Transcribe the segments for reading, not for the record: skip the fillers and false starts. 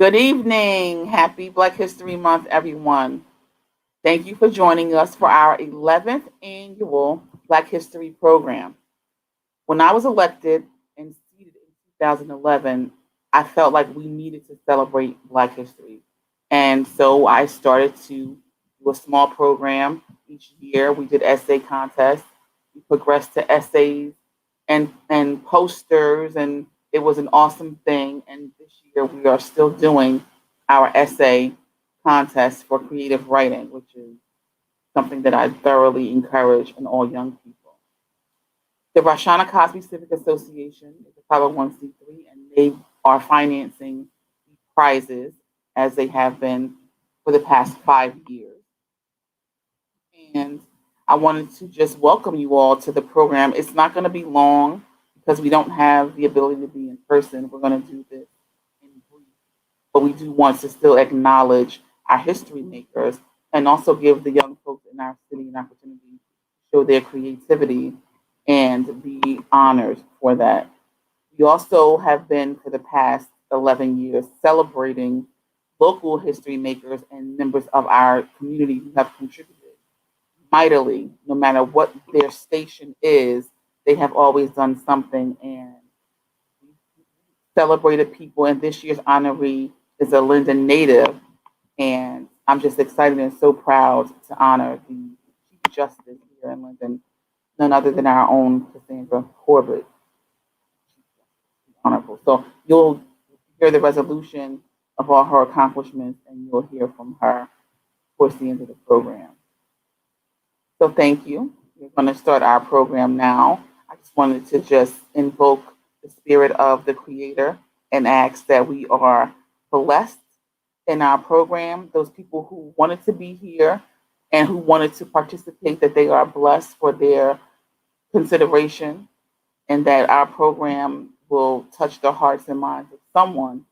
Good evening. Happy Black History Month, everyone. Thank you for joining us for our 11th annual Black History program. When I was elected and seated in 2011, I felt like we needed to celebrate Black history. And so I started to do a small program each year. We did essay contests. We progressed to essays and posters, and it was an awesome thing. And this year we are still doing our essay contest for creative writing, which is something that I thoroughly encourage in all young people. The Rashana Cosby Civic Association is a 501c3, and they are financing prizes as they have been for the past 5 years. And I wanted to just welcome you all to the program. It's not going to be long because we don't have the ability to be in person. We're going to do this in brief, but we do want to still acknowledge our history makers and also give the young folks in our city an opportunity to show their creativity and be honored for that. We also have been for the past 11 years celebrating local history makers and members of our community who have contributed mightily, no matter what their station is, they have always done something and celebrated people. And this year's honoree is a Linden native. And I'm just excited and so proud to honor the Chief Justice here in Linden, none other than our own Cassandra Corbett. Honorable. So you'll hear the resolution of all her accomplishments and you'll hear from her towards the end of the program. So thank you. We're going to start our program now. I just wanted to just invoke the spirit of the Creator and ask that we are blessed in our program. Those people who wanted to be here and who wanted to participate, that they are blessed for their consideration and that our program will touch the hearts and minds of someone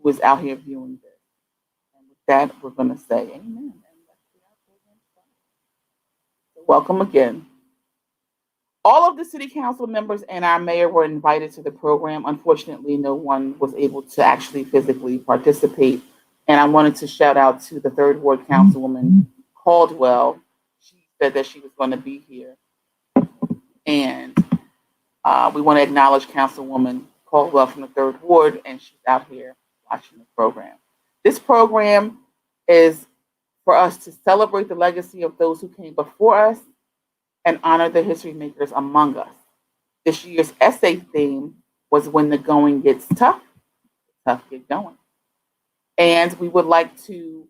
who is out here viewing this. And with that, we're going to say amen. Welcome again. All of the city council members and our mayor were invited to the program. Unfortunately, no one was able to actually physically participate. And I wanted to shout out to the third ward councilwoman Caldwell. She said that she was going to be here. And we want to acknowledge Councilwoman Caldwell from the third ward, and she's out here watching the program. This program is for us to celebrate the legacy of those who came before us and honor the history makers among us. This year's essay theme was When the Going Gets Tough, Tough Get Going. And we would like to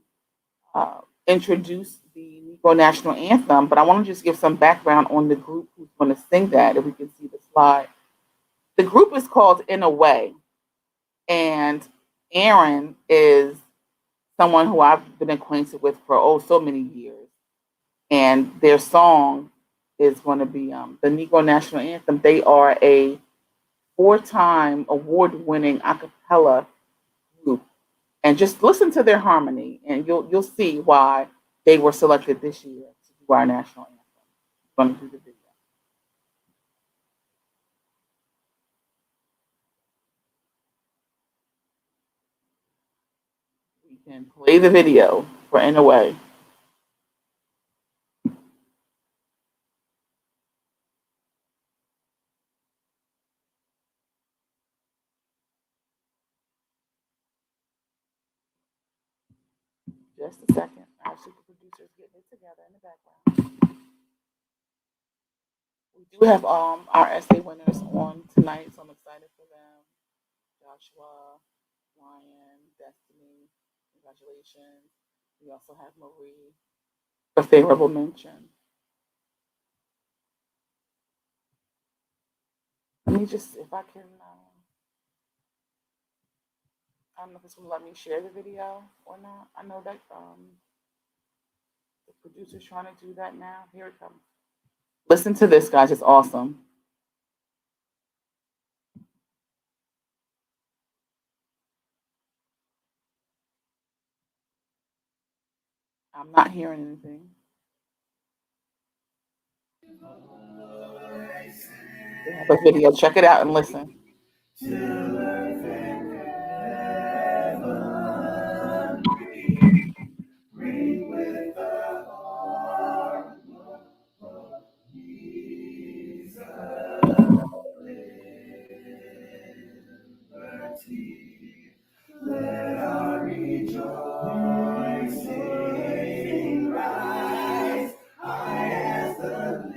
introduce the Negro National Anthem, but I want to just give some background on the group who's going to sing that, if we can see the slide. The group is called In a Way, and Aaron is someone who I've been acquainted with for so many years. And their song is going to be the Negro National Anthem. They are a 4-time award-winning a cappella group. And just listen to their harmony, and you'll see why they were selected this year to do our national anthem. I'm going to do the video. We can play the video for In a Way. Just a second. Our super producers getting it together in the background. We do have our essay winners on tonight, so I'm excited for them. Joshua, Ryan, Destiny, congratulations. We also have Marie, a favorable mention. Let me just, if I can, I don't know if it's gonna let me share the video or not. I know that the producer's trying to do that now. Here it comes. Listen to this, guys. It's awesome. I'm not hearing anything. They have a video. Check it out and listen. liberty. Let our rejoicing rise high as the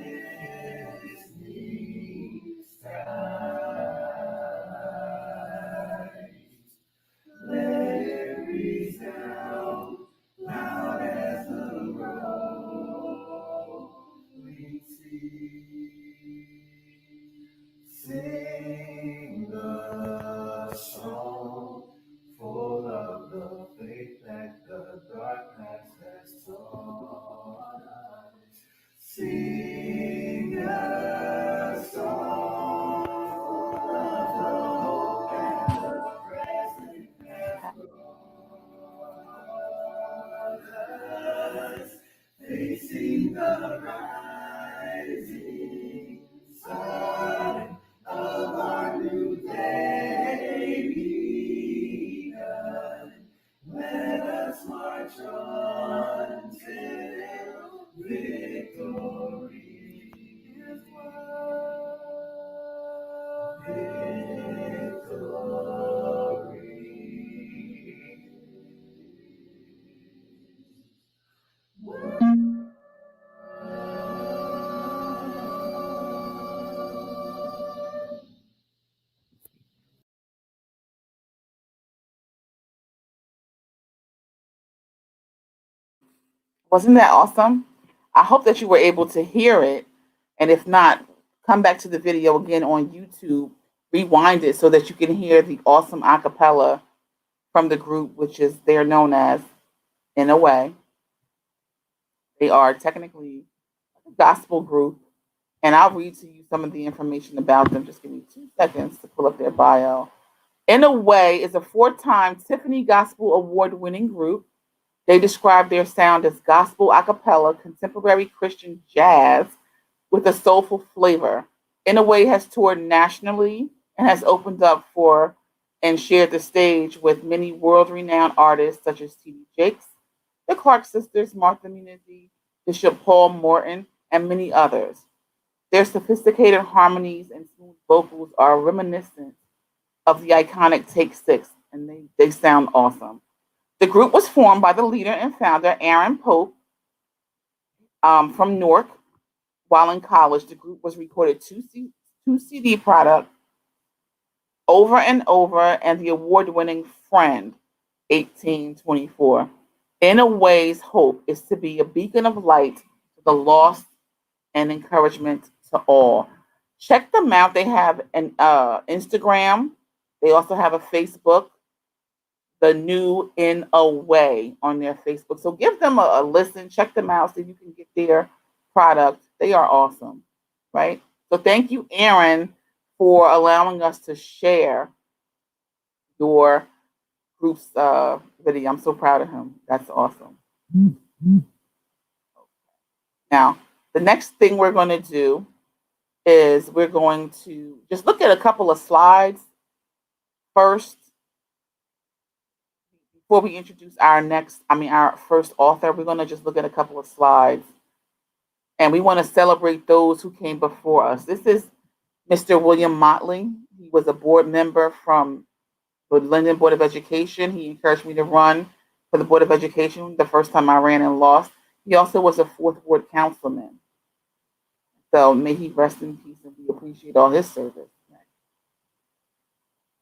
listening skies. Let it resound loud as the rolling sea. Sing the song full of the faith that the dark past has taught us. Sing a song full of the hope and the present has brought us. Facing the rising sun of our new day begun. Let us march on till victory is won. Wasn't that awesome? I hope that you were able to hear it. And if not, come back to the video again on YouTube, rewind it so that you can hear the awesome a cappella from the group, which is they're known as In a Way. They are technically a gospel group. And I'll read to you some of the information about them. Just give me 2 seconds to pull up their bio. In a Way is a 4-time Tiffany Gospel Award winning group. They describe their sound as gospel a cappella, contemporary Christian jazz with a soulful flavor. In a Way has toured nationally and has opened up for and shared the stage with many world-renowned artists such as T.D. Jakes, the Clark Sisters, Martha Munizzi, Bishop Paul Morton, and many others. Their sophisticated harmonies and smooth vocals are reminiscent of the iconic Take Six, and they sound awesome. The group was formed by the leader and founder, Aaron Pope, from Newark. While in college, the group was recorded two CD product, Over and Over, and the award-winning Friend, 1824. In a Way's hope is to be a beacon of light to the lost and encouragement to all. Check them out. They have an Instagram. They also have a Facebook, the new In a Way on their Facebook. So give them a listen, check them out, so you can get their product. They are awesome, right? So thank you, Aaron, for allowing us to share your group's video. I'm so proud of him. That's awesome. Now, the next thing we're going to do is we're going to just look at a couple of slides first before we introduce our first author. We're going to just look at a couple of slides, and we want to celebrate those who came before us. This is Mr. William Motley. He was a board member from the Linden Board of Education. He encouraged me to run for the Board of Education the first time I ran and lost. He also was a 4th Ward councilman. So may he rest in peace, and we appreciate all his service.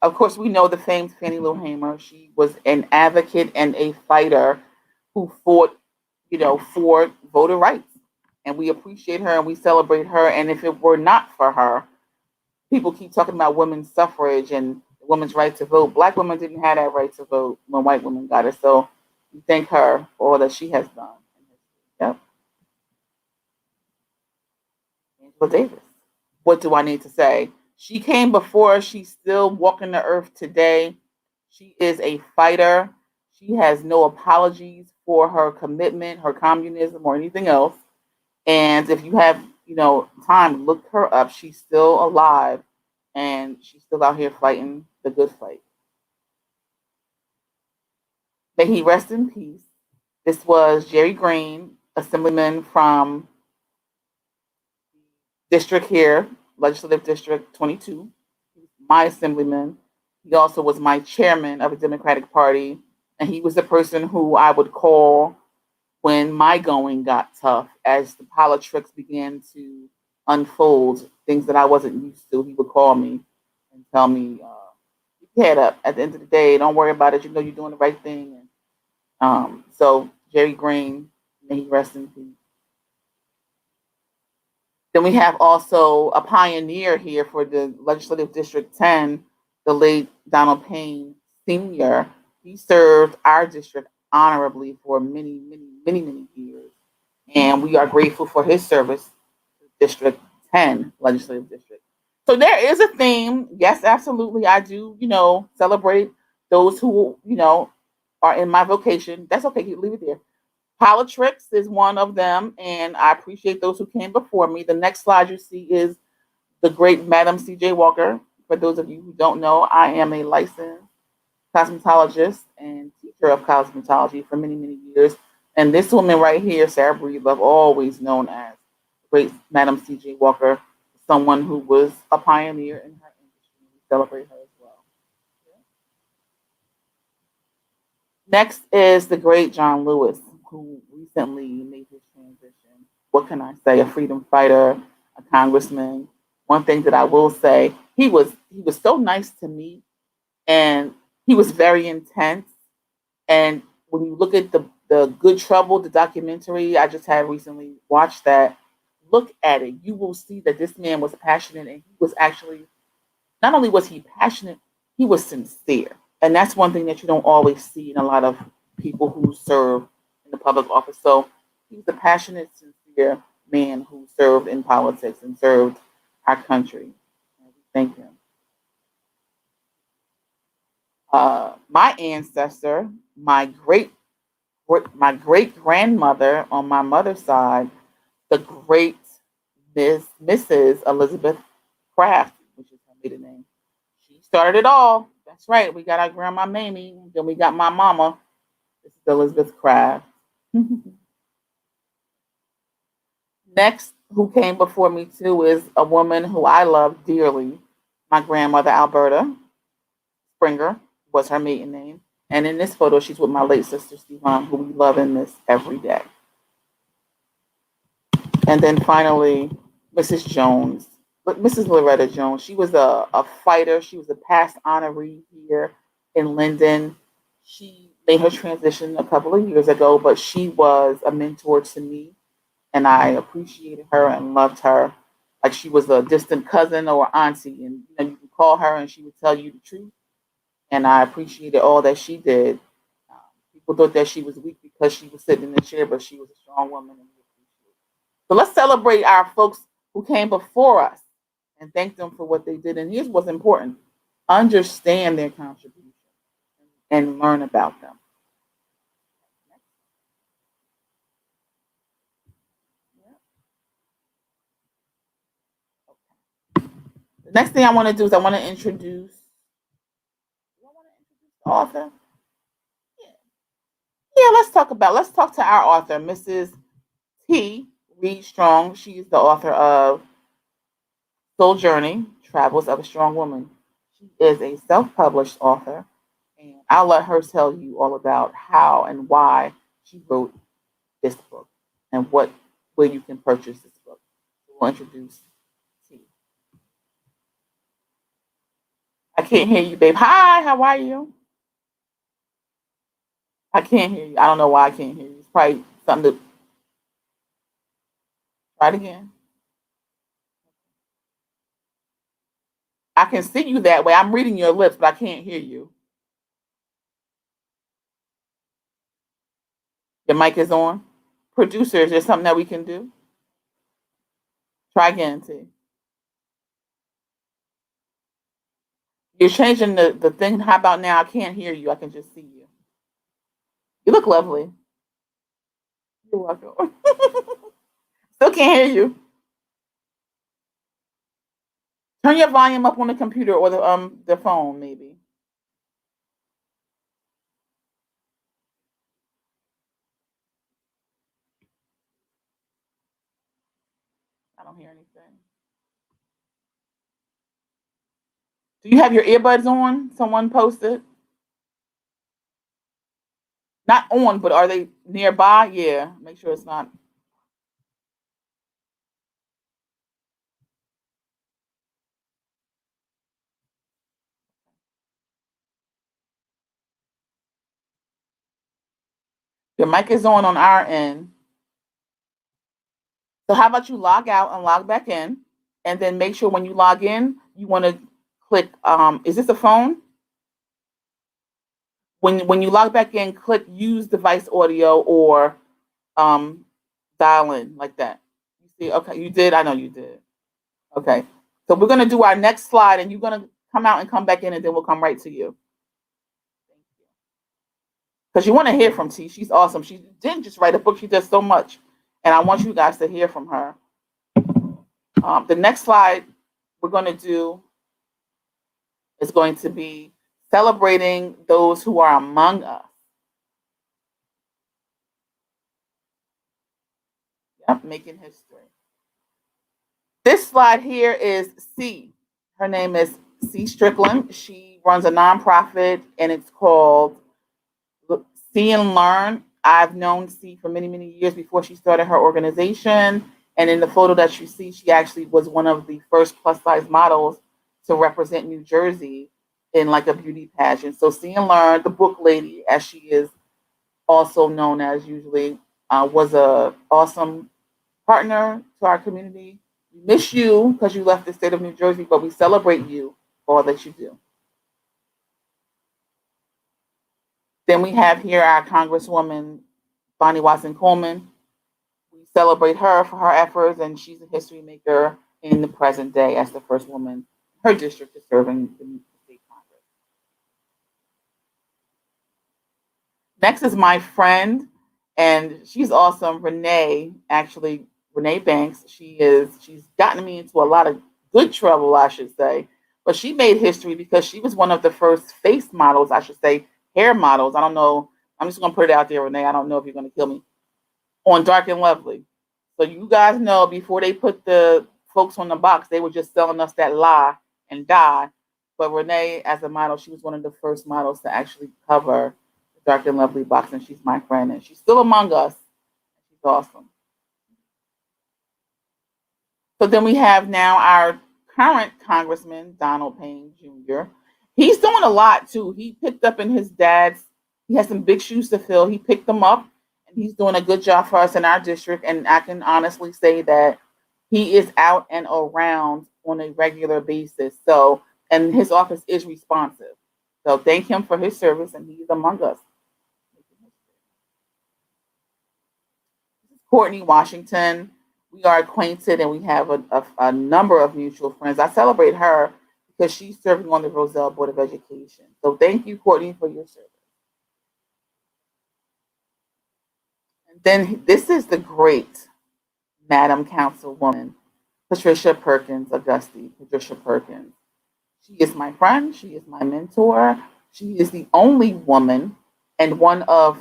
Of course, we know the famed Fannie Lou Hamer. She was an advocate and a fighter who fought, for voter rights. And we appreciate her and we celebrate her. And if it were not for her, people keep talking about women's suffrage and women's right to vote. Black women didn't have that right to vote when white women got it. So we thank her for all that she has done. Yep. Angela Davis. What do I need to say? She came before. She's still walking the earth today. She is a fighter. She has no apologies for her commitment, her communism, or anything else. And if you have, time, look her up. She's still alive, and she's still out here fighting the good fight. May he rest in peace. This was Jerry Green, assemblyman from district here, Legislative District 22. He's my assemblyman. He also was my chairman of the Democratic Party, and he was the person who I would call when my going got tough, as the politics began to unfold, things that I wasn't used to. He would call me and tell me, "Keep your head up. At the end of the day, don't worry about it. You know you're doing the right thing." And so Jerry Green, may he rest in peace. Then we have also a pioneer here for the Legislative District 10, the late Donald Payne Sr. He served our district honorably for many, many, many, many years. And we are grateful for his service to District 10 Legislative District. So there is a theme. Yes, absolutely. I do, celebrate those who, are in my vocation. That's okay. Leave it there. Politics is one of them, and I appreciate those who came before me. The next slide you see is the great Madam C.J. Walker. For those of you who don't know, I am a licensed cosmetologist and teacher of cosmetology for many, many years. And this woman right here, Sarah Breedlove, always known as great Madam C.J. Walker, someone who was a pioneer in her industry. We celebrate her as well. Next is the great John Lewis, who recently made his transition. What can I say? A freedom fighter, a congressman. One thing that I will say, he was so nice to me, and he was very intense. And when you look at the Good Trouble, the documentary I just had recently watched that, look at it. You will see that this man was passionate, and he was actually, not only was he passionate, he was sincere. And that's one thing that you don't always see in a lot of people who serve in the public office. So he's a passionate, sincere man who served in politics and served our country. And we thank him. My ancestor, my great grandmother on my mother's side, the great Mrs. Elizabeth Kraft, which is her maiden name. She started it all. That's right. We got our grandma Mamie, then we got my mama. This is Elizabeth Kraft. Next, who came before me too, is a woman who I love dearly. My grandmother Alberta Springer was her maiden name. And in this photo, she's with my late sister Stevon, who we love and miss every day. And then finally, Mrs. Jones, Mrs. Loretta Jones. She was a fighter. She was a past honoree here in Linden. She made her transition a couple of years ago, but she was a mentor to me, and I appreciated her and loved her like she was a distant cousin or auntie. And you could call her, and she would tell you the truth. And I appreciated all that she did. People thought that she was weak because she was sitting in the chair, but she was a strong woman, and we appreciate it. So let's celebrate our folks who came before us and thank them for what they did. And here's what's important: understand their contribution and learn about them. The next thing I want to do is I want to introduce. Do I want to introduce the author? Yeah. Yeah. Let's talk to our author, Mrs. T. Reed Strong. She is the author of Soul Journey: Travels of a Strong Woman. She is a self-published author, and I'll let her tell you all about how and why she wrote this book and where you can purchase this book. We'll introduce T. I can't hear you, babe. Hi, how are you? I can't hear you. I don't know why I can't hear you. It's probably something to try it again. I can see you that way. I'm reading your lips, but I can't hear you. Your mic is on. Producer, is there something that we can do? Try again, T. You're changing the thing. How about now? I can't hear you. I can just see you. You look lovely. You're welcome. Still can't hear you. Turn your volume up on the computer or the phone, maybe. I don't hear anything. Do you have your earbuds on? Someone posted. Not on, but are they nearby? Yeah. Make sure it's not. Your mic is on our end. So how about you log out and log back in, and then make sure when you log in, you want to click. Is this a phone? When you log back in, click use device audio or um, dial in like that. You see? Okay, you did. I know you did. Okay. So we're gonna do our next slide, and you're gonna come out and come back in, and then we'll come right to you. Because you want to hear from T. She's awesome. She didn't just write a book; she does so much, and I want you guys to hear from her. The next slide we're going to do is going to be celebrating those who are among us. Yep, making history. This slide here is C. Her name is C. Strickland. She runs a nonprofit, and it's called See and Learn. I've known C for many, many years before she started her organization. And in the photo that you see, she actually was one of the first plus size models to represent New Jersey in like a beauty pageant. So See and Learn, the book lady, as she is also known as usually, was a awesome partner to our community. We miss you because you left the state of New Jersey, but we celebrate you for all that you do. Then we have here our Congresswoman, Bonnie Watson Coleman. We celebrate her for her efforts, and she's a history maker in the present day as the first woman her district is serving the state Congress. Next is my friend, and she's awesome, Renee. Actually, Renee Banks. She's gotten me into a lot of good trouble, I should say. But she made history because she was one of the first face models, I should say, hair models. I don't know. I'm just gonna put it out there, Renee. I don't know if you're gonna kill me on Dark and Lovely. So you guys know before they put the folks on the box, they were just selling us that lie and die. But Renee, as a model, she was one of the first models to actually cover the Dark and Lovely box, and she's my friend, and she's still among us. She's awesome. So then we have now our current Congressman, Donald Payne Jr. He's doing a lot too. He picked up in his dad's, he has some big shoes to fill. He picked them up, and he's doing a good job for us in our district. And I can honestly say that he is out and around on a regular basis. So, and his office is responsive. So thank him for his service, and he's among us. Courtney Washington. We are acquainted and we have a number of mutual friends. I celebrate her because she's serving on the Roselle Board of Education. So thank you, Courtney, for your service. And then this is the great Madam Councilwoman, Patricia Perkins Auguste. Patricia Perkins. She is my friend. She is my mentor. She is the only woman and one of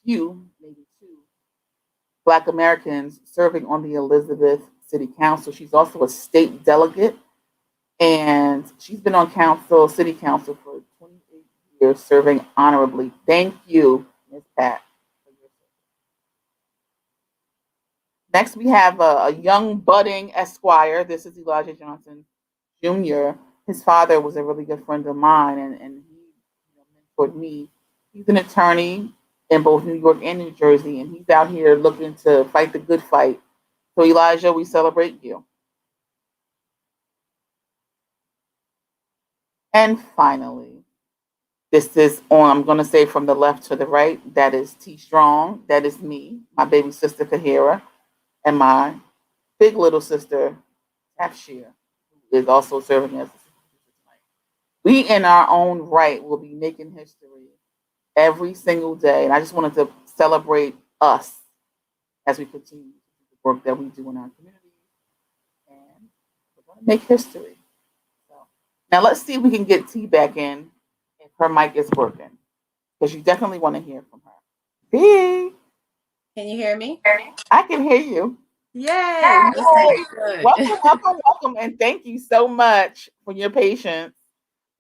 few, maybe two, Black Americans serving on the Elizabeth City Council. She's also a state delegate, and she's been on city council for 28 years, serving honorably. Thank you, Ms. Pat. Next, we have a young budding Esquire. This is Elijah Johnson Jr. His father was a really good friend of mine, and he mentored me. He's an attorney in both New York and New Jersey, and he's out here looking to fight the good fight. So, Elijah, we celebrate you. And finally, this is on, I'm going to say from the left to the right, that is T Strong. That is me, my baby sister, Kahira, and my big little sister, Tafshir, who is also serving as a supervisor tonight. We, in our own right, will be making history every single day. And I just wanted to celebrate us as we continue the work that we do in our community. And we're going to make history. So now let's see if we can get T back in if her mic is working, because you definitely want to hear from her. T, can you hear me? I can hear you. Yay! Welcome, welcome, welcome. And thank you so much for your patience.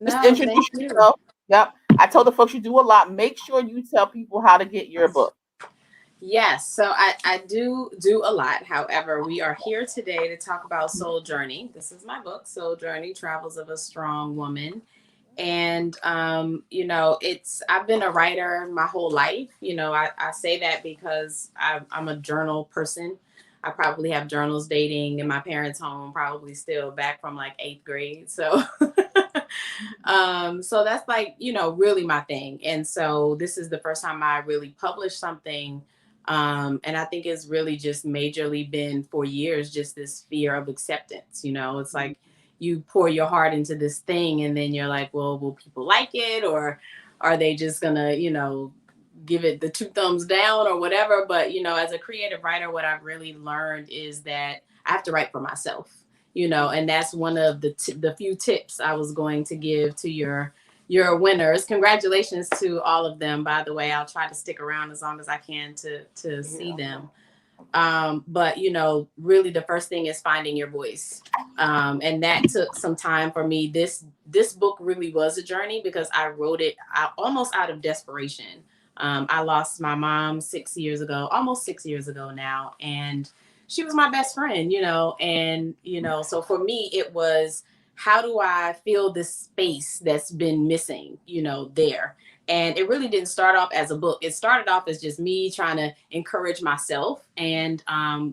Just No, thank introduce you. yourself. Yep. I told the folks you do a lot. Make sure you tell people how to get your book. Yes, so I do a lot. However, we are here today to talk about Soul Journey. This is my book, Soul Journey: Travels of a Strong Woman. And I've been a writer my whole life. I say that because I'm a journal person. I probably have journals dating in my parents' home, probably still back from like 8th grade. So so that's like, really my thing. And so this is the first time I really published something. And I think it's really just majorly been for years, just this fear of acceptance. It's like you pour your heart into this thing and then you're like, well, will people like it? Or are they just gonna, give it the 2 thumbs down or whatever? But, as a creative writer, what I've really learned is that I have to write for myself. And that's one of the few tips I was going to give to your winners. Congratulations to all of them, by the way. I'll try to stick around as long as I can to see them. But really the first thing is finding your voice. And that took some time for me. This book really was a journey because I wrote it almost out of desperation. I lost my mom 6 years ago, almost 6 years ago now. And she was my best friend, and, so for me, it was, how do I fill this space that's been missing, there? And it really didn't start off as a book. It started off as just me trying to encourage myself. And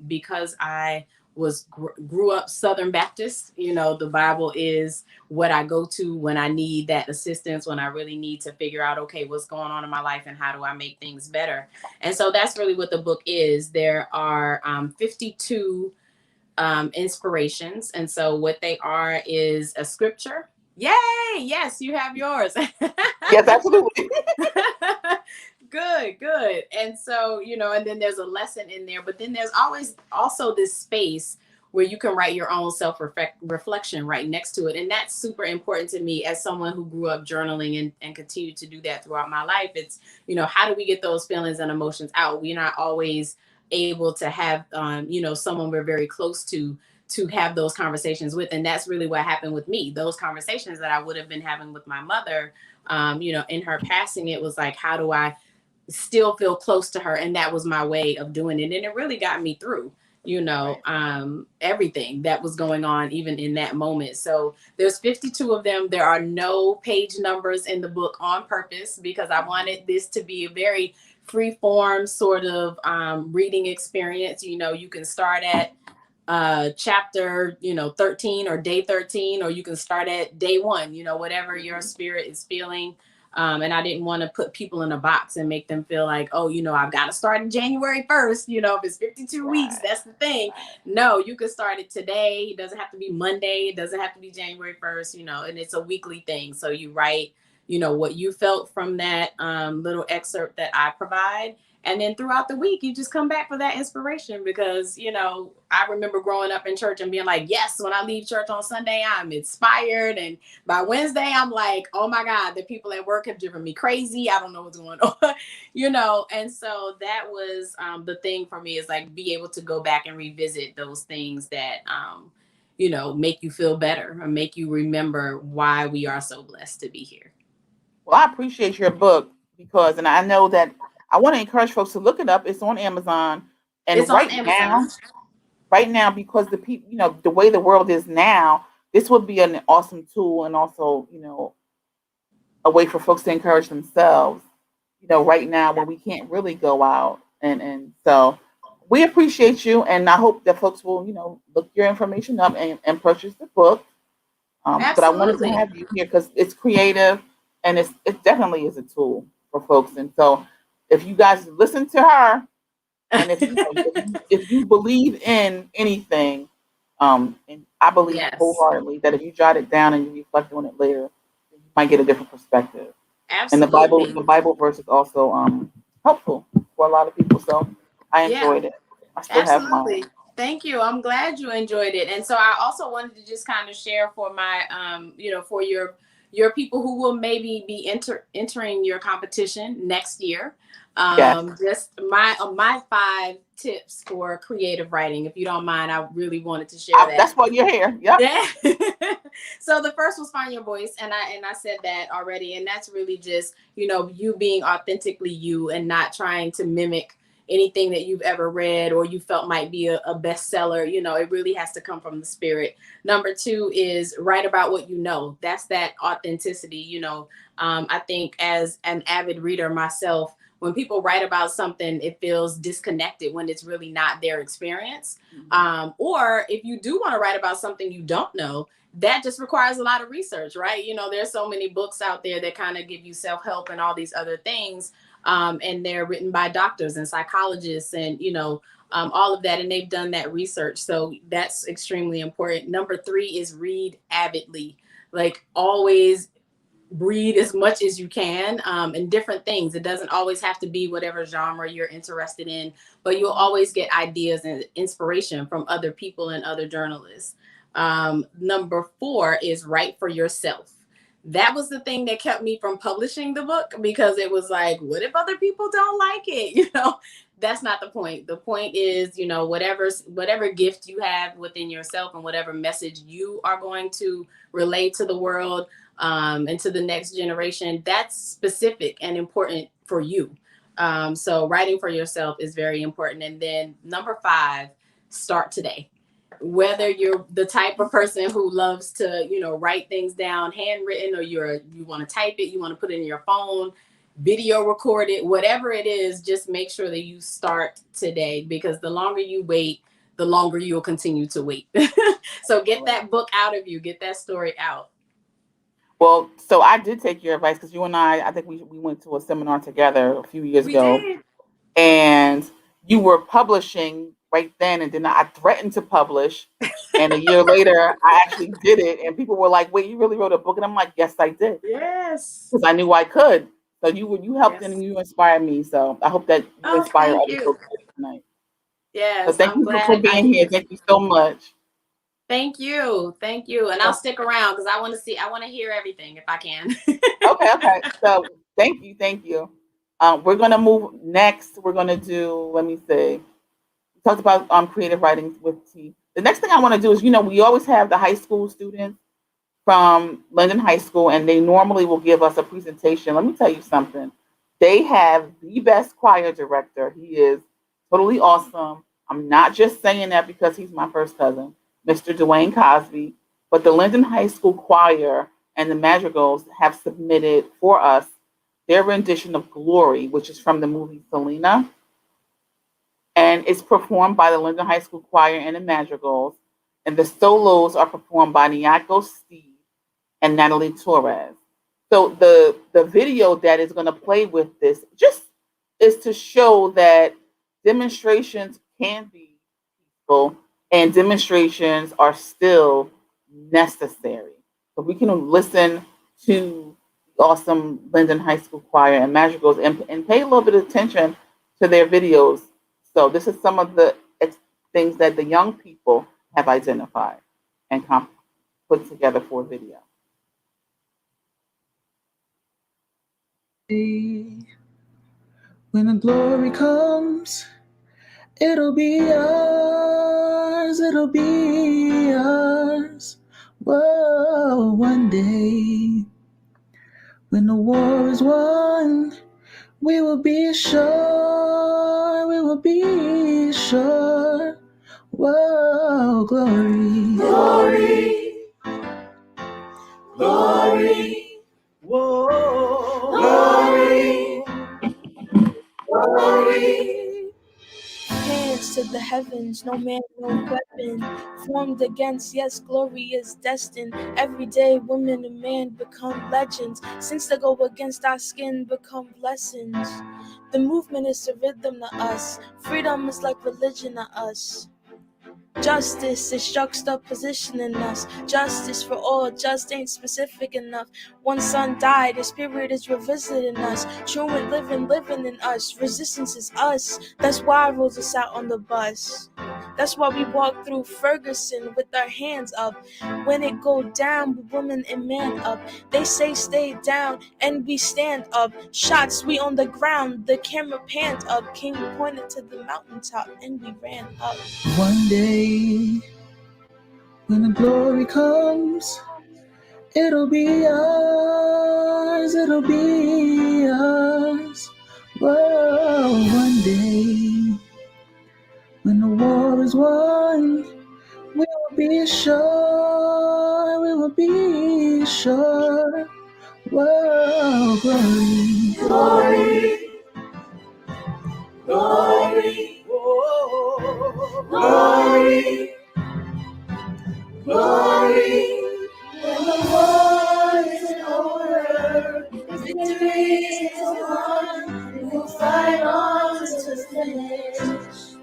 because I grew up Southern Baptist, the Bible is what I go to when I need that assistance, when I really need to figure out, okay, what's going on in my life and how do I make things better? And so that's really what the book is. There are 52 inspirations. And so what they are is a scripture. Yay! Yes, you have yours. Yes, absolutely. Good. And so, and then there's a lesson in there, but then there's always also this space where you can write your own self-reflection right next to it. And that's super important to me as someone who grew up journaling and continued to do that throughout my life. It's, how do we get those feelings and emotions out? We're not always able to have, someone we're very close to have those conversations with. And that's really what happened with me. Those conversations that I would have been having with my mother, in her passing, it was like, how do I still feel close to her? And that was my way of doing it. And it really got me through, everything that was going on, even in that moment. So there's 52 of them. There are no page numbers in the book on purpose because I wanted this to be a very free form sort of reading experience. You can start at chapter 13 or day 13, or you can start at day 1, whatever your spirit is feeling. And I didn't want to put people in a box and make them feel like, oh, I've got to start in January 1st. If it's 52 weeks, that's the thing. No, you can start it today. It doesn't have to be Monday. It doesn't have to be January 1st, and it's a weekly thing. So you write, what you felt from that little excerpt that I provide. And then throughout the week, you just come back for that inspiration because, I remember growing up in church and being like, yes, when I leave church on Sunday, I'm inspired. And by Wednesday, I'm like, oh my God, the people at work have driven me crazy. I don't know what's going on, And so that was the thing for me, is like be able to go back and revisit those things that, make you feel better or make you remember why we are so blessed to be here. Well, I appreciate your book and I know that I want to encourage folks to look it up. It's on Amazon. And It's on Amazon. Right now, because the people, the way the world is now, this would be an awesome tool and also, a way for folks to encourage themselves, right now when we can't really go out. And so we appreciate you. And I hope that folks will, look your information up and purchase the book. But I wanted to have you here because it's creative and it definitely is a tool for folks. And so if you guys listen to her, and if you believe in anything, and I believe wholeheartedly that if you jot it down and you reflect on it later, you might get a different perspective. Absolutely. And the Bible verse is also helpful for a lot of people. So I enjoyed it. I still have mine. Thank you. I'm glad you enjoyed it. And so I also wanted to just kind of share for my, for your your people who will maybe be entering your competition next year. Yes. Just my 5 tips for creative writing. If you don't mind, I really wanted to share that. That's why you're here. Yep. Yeah. So the first was find your voice, and I said that already, and that's really just, you being authentically you and not trying to mimic anything that you've ever read or you felt might be a bestseller. It really has to come from the spirit. Number 2 is write about what you know. That's that authenticity. I think as an avid reader myself, when people write about something, it feels disconnected when it's really not their experience. Or if you do want to write about something you don't know, that just requires a lot of research, right? There's so many books out there that kind of give you self-help and all these other things. And they're written by doctors and psychologists and, all of that. And they've done that research. So that's extremely important. Number 3 is read avidly. Like, always read as much as you can, and different things. It doesn't always have to be whatever genre you're interested in, but you'll always get ideas and inspiration from other people and other journalists. Number 4 is write for yourself. That was the thing that kept me from publishing the book, because it was like, what if other people don't like it? That's not the point. The point is, whatever gift you have within yourself and whatever message you are going to relay to the world, and to the next generation, that's specific and important for you. So writing for yourself is very important. And then number 5, start today. Whether you're the type of person who loves to, write things down handwritten, or you want to type it, you want to put it in your phone, video record it, whatever it is, just make sure that you start today, because the longer you wait, the longer you'll continue to wait. So get that book out of you, get that story out. Well, so I did take your advice, because you and I think we went to a seminar together a few years ago. Did. And you were publishing right then, and then I threatened to publish. And a year later, I actually did it. And people were like, wait, you really wrote a book? And I'm like, yes, I did. Yes. Because I knew I could. So you helped, yes. And you inspired me. So I hope that you inspire other folks tonight. Yes. So thank you for being here. Thank you so much. Thank you. And I'll stick around because I want to hear everything if I can. Okay. So thank you. We're going to move next. We're going to do, let me see. We talked about creative writing with T. The next thing I want to do is, we always have the high school students from Linden High School, and they normally will give us a presentation. Let me tell you something. They have the best choir director. He is totally awesome. I'm not just saying that because he's my first cousin, Mr. Dwayne Cosby, but the Linden High School Choir and the Madrigals have submitted for us their rendition of Glory, which is from the movie Selena. And it's performed by the Linden High School Choir and the Madrigals. And the solos are performed by Nyako Steve and Natalie Torres. So the video that is going to play with this just is to show that demonstrations can be peaceful and demonstrations are still necessary. So we can listen to the awesome Linden High School Choir and Madrigals and pay a little bit of attention to their videos. So this is some of the things that the young people have identified and put together for video. When the glory comes, it'll be ours, Whoa, one day, when the war is won, we will be sure, Whoa, glory, whoa, glory. Hands to the heavens, no man, no weapon formed against. Yes, glory is destined. Every day, women and men become legends. Since they go against our skin, become blessings. The movement is a rhythm to us. Freedom is like religion to us. Justice is juxtapositioning us. Justice for all, just ain't specific enough. One son died, his spirit is revisiting us. True and living in us. Resistance is us. That's why Rosa sat on the bus. That's why we walk through Ferguson with our hands up. When it go down, we woman and man up. They say stay down, and we stand up. Shots, we on the ground, the camera panned up. King pointed to the mountaintop, and we ran up. One day, when the glory comes, it'll be ours, it'll be ours. Whoa, one day, when the war is won, we will be sure, we will be sure. Whoa, glory, Glory, glory, oh, glory, glory. When the war is over, victory is won. We will fight on to the finish.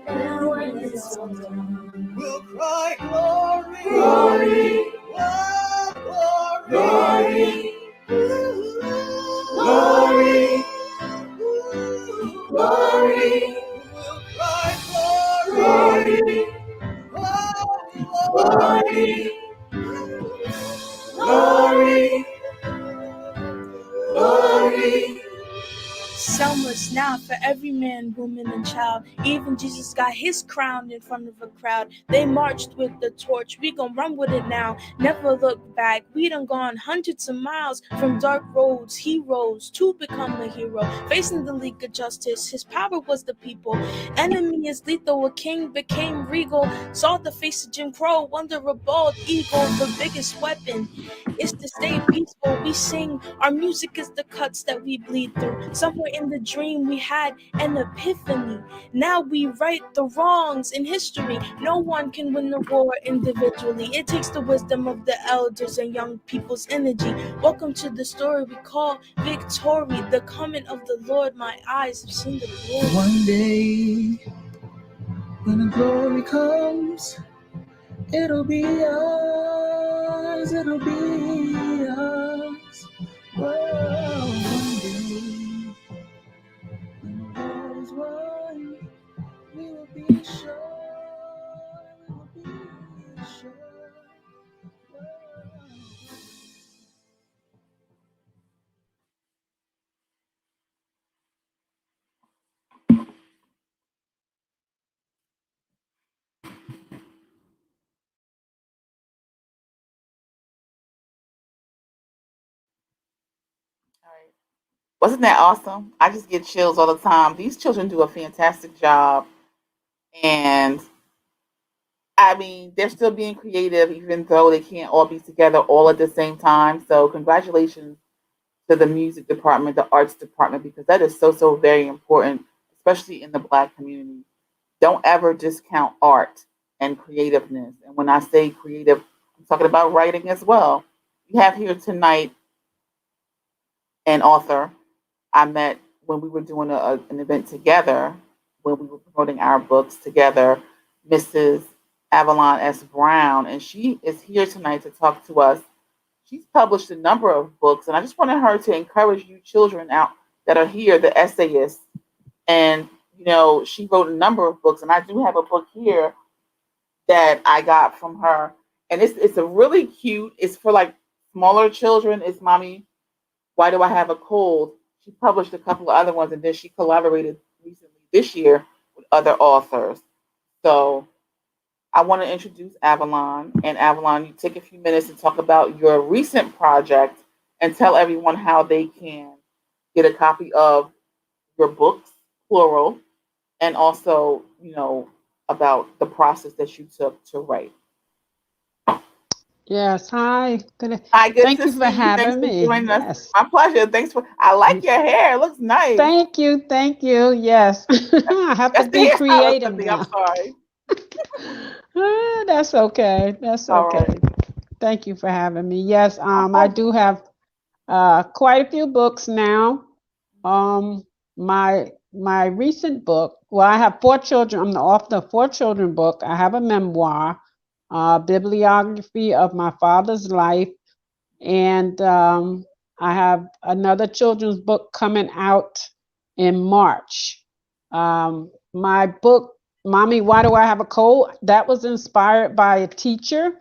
And when it's all done, we'll cry glory, glory, oh, glory, glory, glory, glory. We'll cry glory, glory, glory, glory. Selma's now for every man, woman, and child. Even Jesus got his crown in front of a crowd. They marched with the torch. We gon' run with it now. Never look back. We done gone hundreds of miles from dark roads. He rose to become a hero. Facing the League of Justice, his power was the people. Enemy is lethal. A king became regal. Saw the face of Jim Crow under a bald eagle. The biggest weapon is to stay peaceful. We sing. Our music is the cuts that we bleed through. Somewhere in the dream we had an epiphany. Now we right the wrongs in history. No one can win the war individually. It takes the wisdom of the elders and young people's energy. Welcome to the story we call victory. The coming of the Lord. My eyes have seen the glory. one day, when the glory comes, it'll be ours, it'll be ours. Whoa, one day, when the war is won, we will be sure, we will be sure. Whoa. All right. Wasn't that awesome? I just get chills all the time. These children do a fantastic job. And I mean, they're still being creative, even though they can't all be together all at the same time. So, congratulations to the music department, the arts department, because that is so, so very important, especially in the Black community. Don't ever discount art and creativeness. And when I say creative, I'm talking about writing as well. We have here tonight an author I met when we were doing an event together, when we were promoting our books together, Mrs. Avalon S. Brown, and she is here tonight to talk to us. She's published a number of books, and I just wanted her to encourage you children out that are here, the essayists. And, you know, she wrote a number of books, and I do have a book here that I got from her. And it's a really cute, it's for like smaller children. It's Mommy, Why Do I Have a Cold? She published a couple of other ones, and then she collaborated recently this year with other authors. So I want to introduce Avalon. And Avalon, you take a few minutes to talk about your recent project and tell everyone how they can get a copy of your books, plural, and also, you know, about the process that you took to write. Yes, hi. Hi, good Thank to you see for you. Thanks having for me. joining us. Yes. My pleasure. Thanks for. I like your hair. It looks nice. Thank you. Thank you. Yes. I have to That's the be hairstyle or creative something. I'm now. sorry. That's okay. That's All okay. right. Thank you for having me. Yes, My I pleasure. do have quite a few books now. My recent book, well, I have 4 children. I'm the author of 4 children book. I have a memoir, bibliography of my father's life, and I have another children's book coming out in March. My book Mommy, Why Do I Have a Cold? That was inspired by a teacher,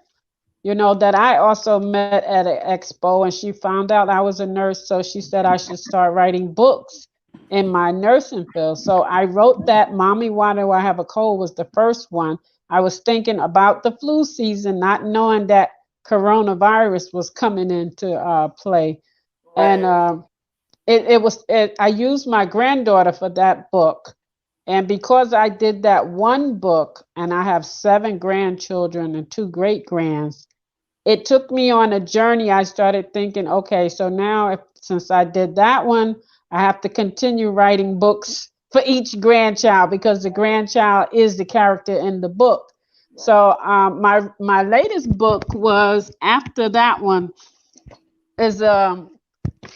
that I also met at an expo, and she found out I was a nurse. So she said I should start writing books in my nursing field. So I wrote that. Mommy, Why Do I Have a Cold was the first one. I was thinking about the flu season, not knowing that coronavirus was coming into play. Right. And I used my granddaughter for that book. And because I did that one book, and I have 7 grandchildren and 2 great grands, it took me on a journey. I started thinking, okay, so now since I did that one, I have to continue writing books for each grandchild, because the grandchild is the character in the book. So my latest book was after that one is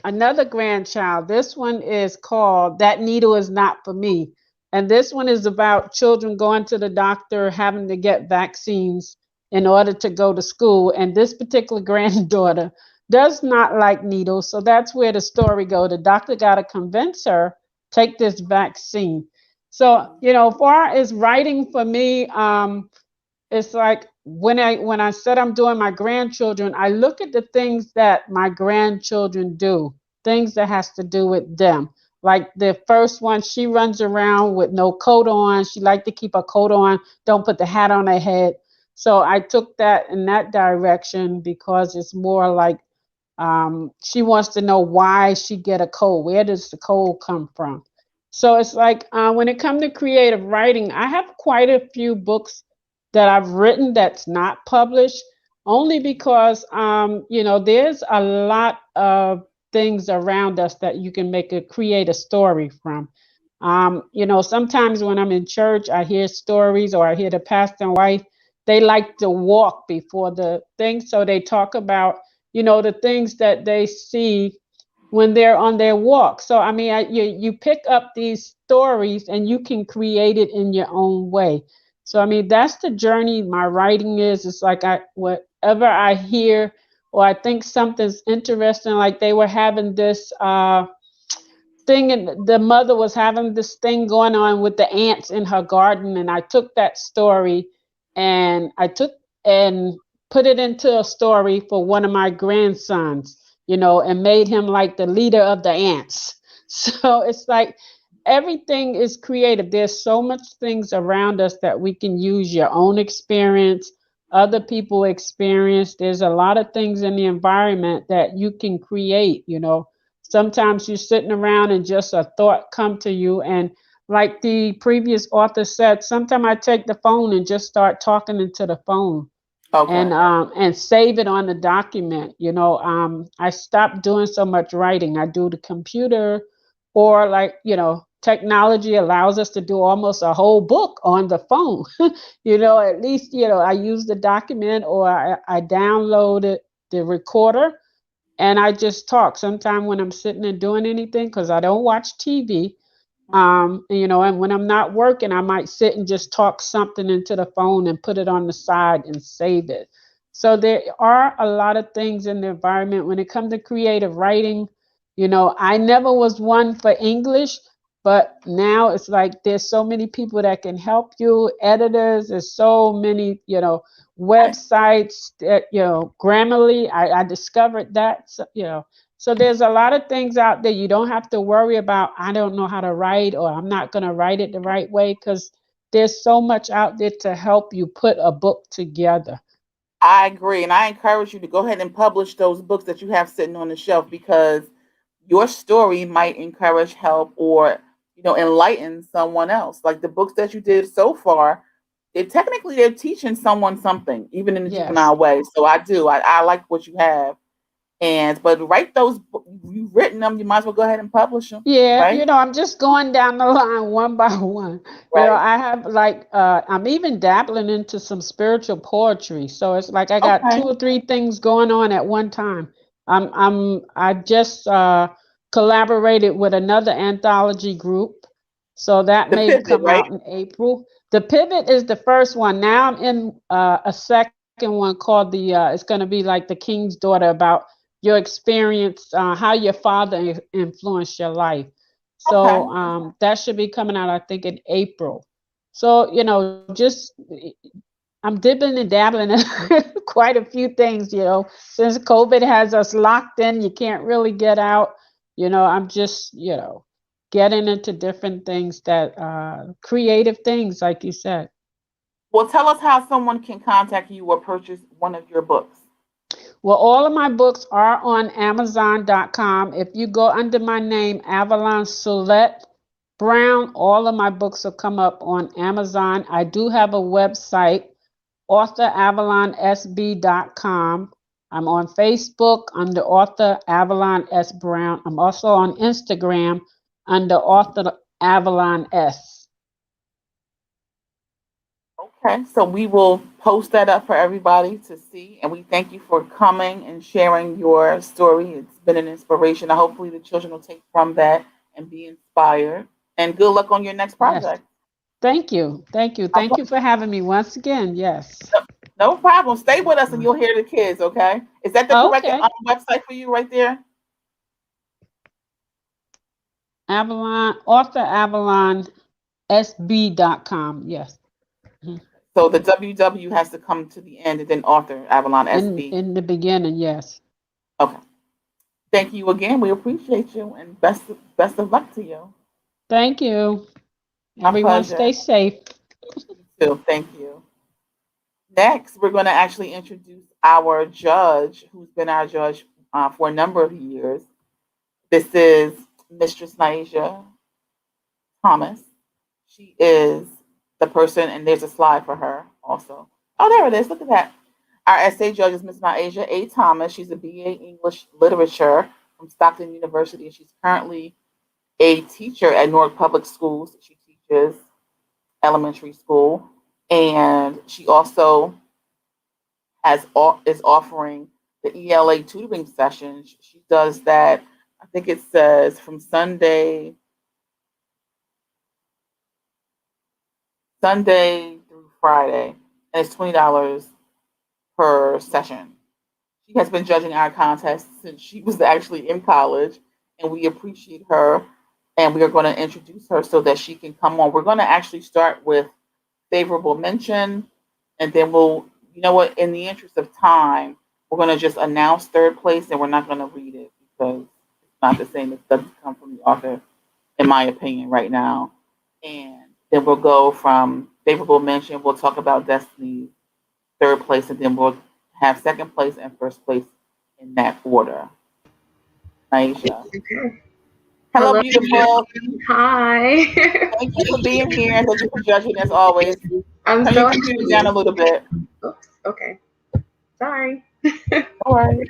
another grandchild. This one is called That Needle Is Not For Me. And this one is about children going to the doctor, having to get vaccines in order to go to school. And this particular granddaughter does not like needles. So that's where the story goes. The doctor got to convince her, take this vaccine. So, far as writing for me, it's like when I said I'm doing my grandchildren, I look at the things that my grandchildren do, things that has to do with them. Like the first one, she runs around with no coat on. She like to keep a coat on, don't put the hat on her head. So I took that in that direction, because it's more like she wants to know why she get a cold. Where does the cold come from? So it's like when it comes to creative writing, I have quite a few books that I've written that's not published, only because there's a lot of things around us that you can create a story from. Sometimes when I'm in church, I hear stories, or I hear the pastor and wife, they like to walk before the thing. So they talk about, the things that they see when they're on their walk. So, I mean, you pick up these stories and you can create it in your own way. So, I mean, that's the journey my writing is. It's like whatever I hear, or I think something's interesting, like they were having this thing, and the mother was having this thing going on with the ants in her garden. And I took that story and and put it into a story for one of my grandsons, and made him like the leader of the ants. So it's like everything is creative. There's so much things around us that we can use, your own experience, other people experience. There's a lot of things in the environment that you can create. Sometimes you're sitting around and just a thought come to you. And like the previous author said, sometimes I take the phone and just start talking into the phone. Okay. And save it on the document. I stopped doing so much writing. I do the computer, or like, technology allows us to do almost a whole book on the phone. At least, I use the document, or I download the recorder, and I just talk. Sometime when I'm sitting and doing anything, because I don't watch TV, and when I'm not working, I might sit and just talk something into the phone and put it on the side and save it. So there are a lot of things in the environment when it comes to creative writing. I never was one for English, but now it's like there's so many people that can help you, editors. There's so many, websites that, Grammarly. I discovered that, so there's a lot of things out there. You don't have to worry about, I don't know how to write, or I'm not going to write it the right way, because there's so much out there to help you put a book together. I agree. And I encourage you to go ahead and publish those books that you have sitting on the shelf, because your story might encourage, help, or, enlighten someone else. Like the books that you did so far, they're teaching someone something, even in the Yes. juvenile way. So I like what you have. But write those, you've written them, you might as well go ahead and publish them. Yeah, Right? I'm just going down the line one by one. Right. I have like I'm even dabbling into some spiritual poetry. So it's like I got Okay. 2 or 3 things going on at one time. I just collaborated with another anthology group. So that The may pivot, come right? out in April. The Pivot is the first one. Now I'm in a second one called it's going to be like The King's Daughter, about your experience, how your father influenced your life. Okay. So that should be coming out, I think, in April. So, just I'm dipping and dabbling in quite a few things, since COVID has us locked in, you can't really get out. I'm just, getting into different things that creative things, like you said. Well, tell us how someone can contact you or purchase one of your books. Well, all of my books are on Amazon.com. If you go under my name, Avalon S Brown, all of my books will come up on Amazon. I do have a website, author.avalonsb.com. I'm on Facebook under author Avalon S Brown. I'm also on Instagram under author Avalon S. Okay, so we will post that up for everybody to see, and we thank you for coming and sharing your story. It's been an inspiration. Hopefully, the children will take from that and be inspired. And good luck on your next Yes. project. Thank you. Thank you. Thank you for having me once again. Yes. No problem. Stay with us, and you'll hear the kids. Okay? Is that the correct Okay. website for you right there? Avalon, author AvalonSB.com. Yes. So the WW has to come to the end and then author Avalon SB. In the beginning, yes. Okay. Thank you again. We appreciate you and best of luck to you. Thank you. My Everyone pleasure. stay safe. You too. Thank you. Next, we're going to actually introduce our judge, who's been our judge for a number of years. This is Mistress Naisha Thomas. She is the person, and there's a slide for her also. Oh, there it is. Look at that. Our essay judge is Miss Naisha A. Thomas. She's a BA English Literature from Stockton University, and she's currently a teacher at Newark Public Schools. She teaches elementary school, and she also is offering the ELA tutoring sessions. She does that, I think it says from Sunday through Friday, and it's $20 per session. She has been judging our contest since she was actually in college, and we appreciate her, and we are going to introduce her so that she can come on. We're going to actually start with favorable mention, and then we'll, in the interest of time, we're going to just announce third place, and we're not going to read it because it's not the same. It doesn't come from the author, in my opinion, right now. And then we'll go from favorable mention. We'll talk about Destiny's third place, and then we'll have second place and first place in that order. Aisha. Okay. Hello, beautiful. Hi. Thank you for being here, and thank you for judging as always. I'm Turn so your computer down a little bit. Oops. Okay. Sorry. All right.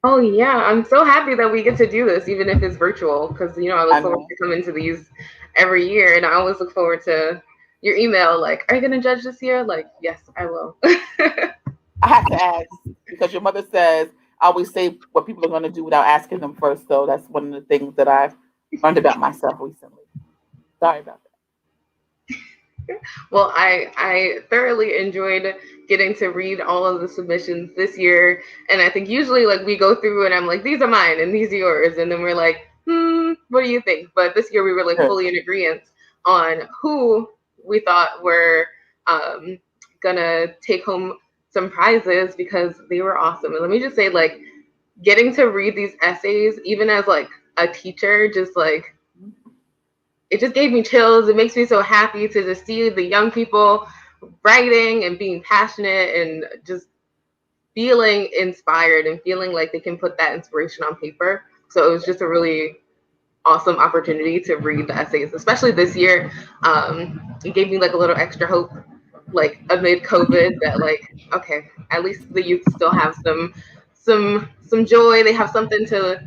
Oh yeah, I'm so happy that we get to do this, even if it's virtual, because I look forward to coming to these every year, and I always look forward to your email. Like, are you gonna judge this year? Like, yes, I will. I have to ask because your mother says I always say what people are going to do without asking them first. So that's one of the things that I've learned about myself recently. Sorry about that. Well, I thoroughly enjoyed getting to read all of the submissions this year, and I think usually like we go through and I'm like, these are mine and these are yours, and then we're like, what do you think? But this year we were like fully in agreement on who we thought were gonna take home some prizes because they were awesome. And let me just say, like, getting to read these essays, even as like a teacher, just like it just gave me chills. It makes me so happy to just see the young people writing and being passionate and just feeling inspired and feeling like they can put that inspiration on paper. So it was just a really awesome opportunity to read the essays, especially this year. It gave me like a little extra hope, like amid COVID, that like, okay, at least the youth still have some joy. They have something to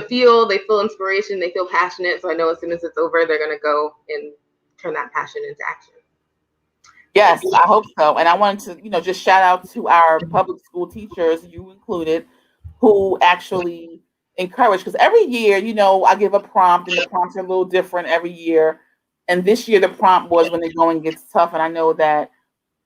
feel. They feel inspiration. They feel passionate. So I know as soon as it's over, they're gonna go and turn that passion into action. Yes, I hope so. And I wanted to, just shout out to our public school teachers, you included, who actually encourage, because every year, I give a prompt, and the prompts are a little different every year. And this year the prompt was when the going gets tough. And I know that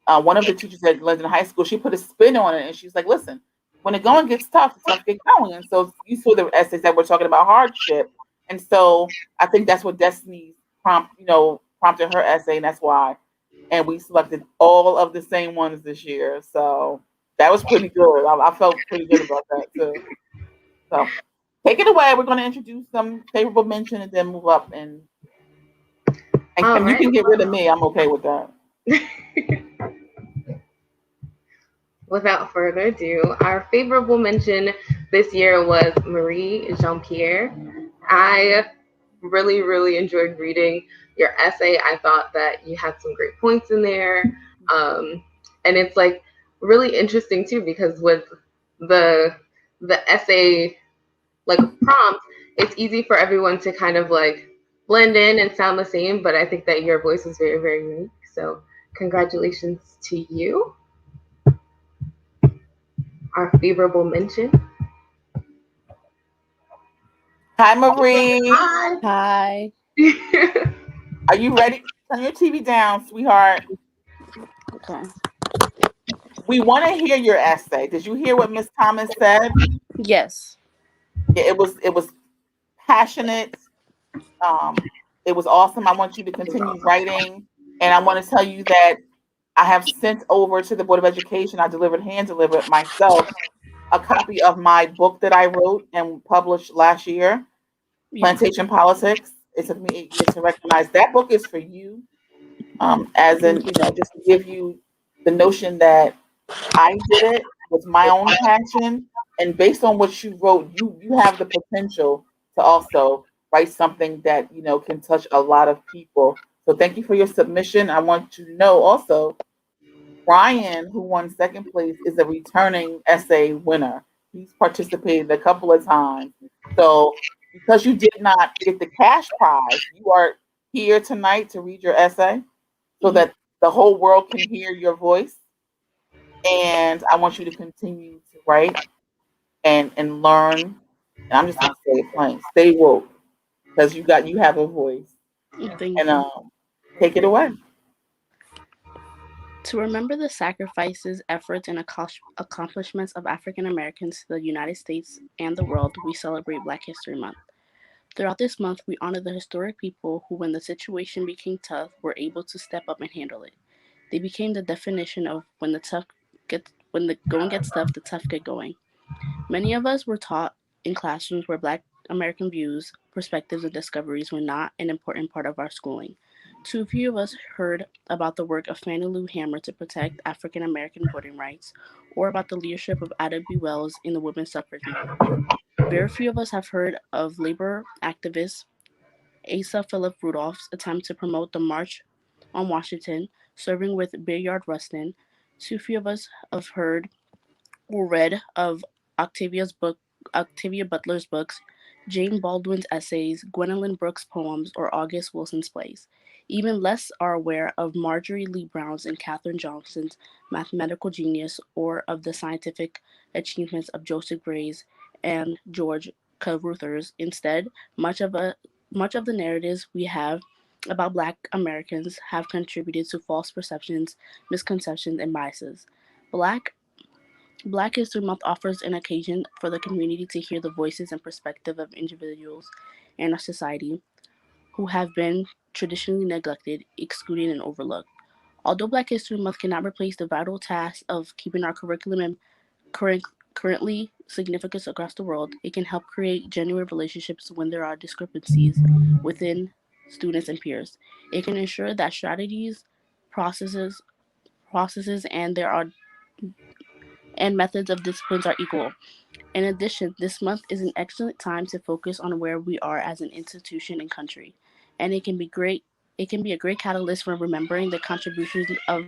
one of the teachers at Linden High School, she put a spin on it, and she's like, listen, when the going gets tough, it's tough to get going. And so you saw the essays that we're talking about hardship. And so I think that's what Destiny's prompt, prompted her essay, and that's why. And we selected all of the same ones this year. So that was pretty good. I felt pretty good about that too. So take it away. We're going to introduce some favorable mention and then move up. And All Kim, you right. can get rid of me. I'm okay with that. Without further ado, our favorable mention this year was Marie Jean-Pierre. I really, really enjoyed reading your essay. I thought that you had some great points in there. And it's like really interesting too, because with the essay like prompt, it's easy for everyone to kind of like blend in and sound the same, but I think that your voice is very, very unique. So congratulations to you. Our favorable mention. Hi, Marie. Hi. Are you ready? Turn your TV down, sweetheart. Okay. We want to hear your essay. Did you hear what Miss Thomas said? Yes. Yeah, it was passionate. It was awesome. I want you to continue writing, and I want to tell you that I have sent over to the Board of Education. I hand delivered myself a copy of my book that I wrote and published last year, Plantation Politics. It took me 8 years to recognize that book is for you, as in, just to give you the notion that I did it with my own passion, and based on what you wrote, you have the potential to also write something that can touch a lot of people. So thank you for your submission. I want you to know also, Brian, who won second place, is a returning essay winner. He's participated a couple of times. So because you did not get the cash prize, you are here tonight to read your essay so that the whole world can hear your voice. And I want you to continue to write and learn. And I'm just gonna say it plain. Stay woke because you have a voice. Thank And you. take it away. To remember the sacrifices, efforts, and accomplishments of African Americans to the United States and the world, we celebrate Black History Month. Throughout this month, we honor the historic people who, when the situation became tough, were able to step up and handle it. They became the definition of when the going gets tough, the tough get going. Many of us were taught in classrooms where Black American views, perspectives, and discoveries were not an important part of our schooling. Too few of us heard about the work of Fannie Lou Hamer to protect African American voting rights, or about the leadership of Ada B. Wells in the women's suffrage movement. Very few of us have heard of labor activist Asa Philip Rudolph's attempt to promote the March on Washington, serving with Bayard Rustin. Too few of us have heard or read of Octavia Butler's books, Jane Baldwin's essays, Gwendolyn Brooks' poems, or August Wilson's plays. Even less are aware of Marjorie Lee Brown's and Katherine Johnson's mathematical genius, or of the scientific achievements of Joseph Gray's and George Caruthers. Instead, much of the narratives we have about Black Americans have contributed to false perceptions, misconceptions, and biases. Black History Month offers an occasion for the community to hear the voices and perspective of individuals in our society who have been traditionally neglected, excluded, and overlooked. Although Black History Month cannot replace the vital task of keeping our curriculum and currently significant across the world, it can help create genuine relationships when there are discrepancies within students and peers. It can ensure that strategies, processes, and there are and methods of disciplines are equal. In addition, this month is an excellent time to focus on where we are as an institution and country, and it can be a great catalyst for remembering the contributions of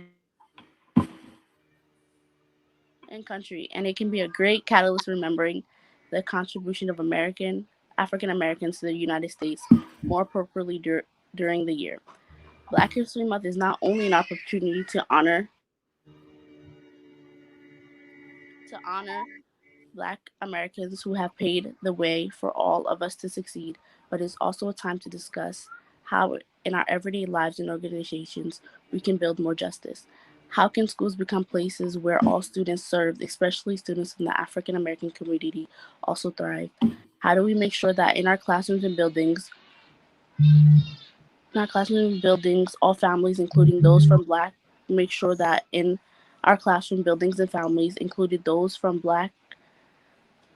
and country, and it can be a great catalyst for remembering the contribution of African Americans to the United States more appropriately during the year. Black History Month is not only an opportunity to honor Black Americans who have paved the way for all of us to succeed, but it's also a time to discuss how, in our everyday lives and organizations, we can build more justice. How can schools become places where all students served, especially students in the African American community, also thrive? How do we make sure that in our classrooms and buildings, In our classroom buildings, all families, including those from Black, make sure that in our classroom buildings and families, included those from Black,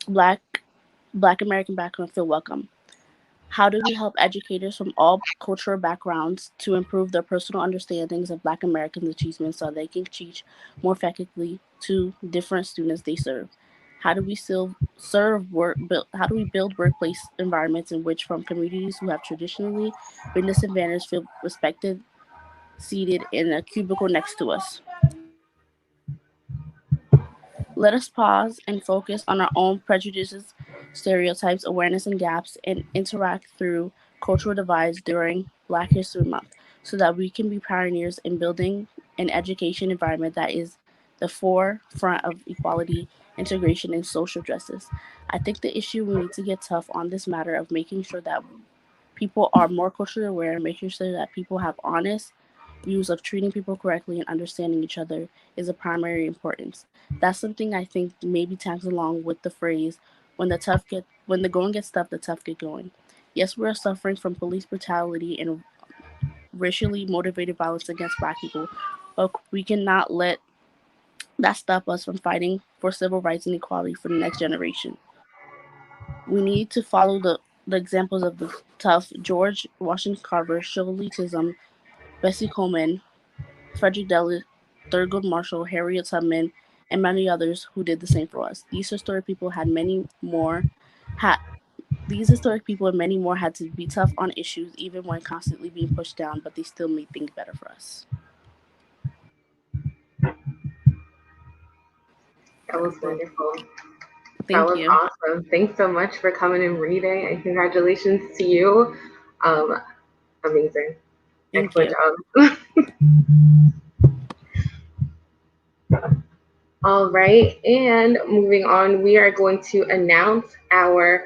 Black American background, feel welcome. How do we help educators from all cultural backgrounds to improve their personal understandings of Black Americans' achievements so they can teach more effectively to different students they serve? How do we still how do we build workplace environments in which from communities who have traditionally been disadvantaged feel respected, seated in a cubicle next to us? Let us pause and focus on our own prejudices, stereotypes, awareness, and gaps, and interact through cultural divides during Black History Month so that we can be pioneers in building an education environment that is the forefront of equality, integration, and social justice. I think the issue we need to get tough on this matter of making sure that people are more culturally aware, making sure that people have honest views of treating people correctly and understanding each other is of primary importance. That's something I think maybe tags along with the phrase when the going gets tough, the tough get going. Yes, we are suffering from police brutality and racially motivated violence against Black people, but we cannot let that stop us from fighting for civil rights and equality for the next generation. We need to follow the examples of the tough George Washington Carver, Shirley Chisholm, Bessie Coleman, Frederick Douglass, Thurgood Marshall, Harriet Tubman, and many others who did the same for us. Had these historic people and many more had to be tough on issues even when constantly being pushed down, but they still made things better for us. That was wonderful. That Thank was you. awesome. Thanks so much for coming and reading, and congratulations to you. Amazing. Thank Excellent you. job. All right, and moving on, we are going to announce our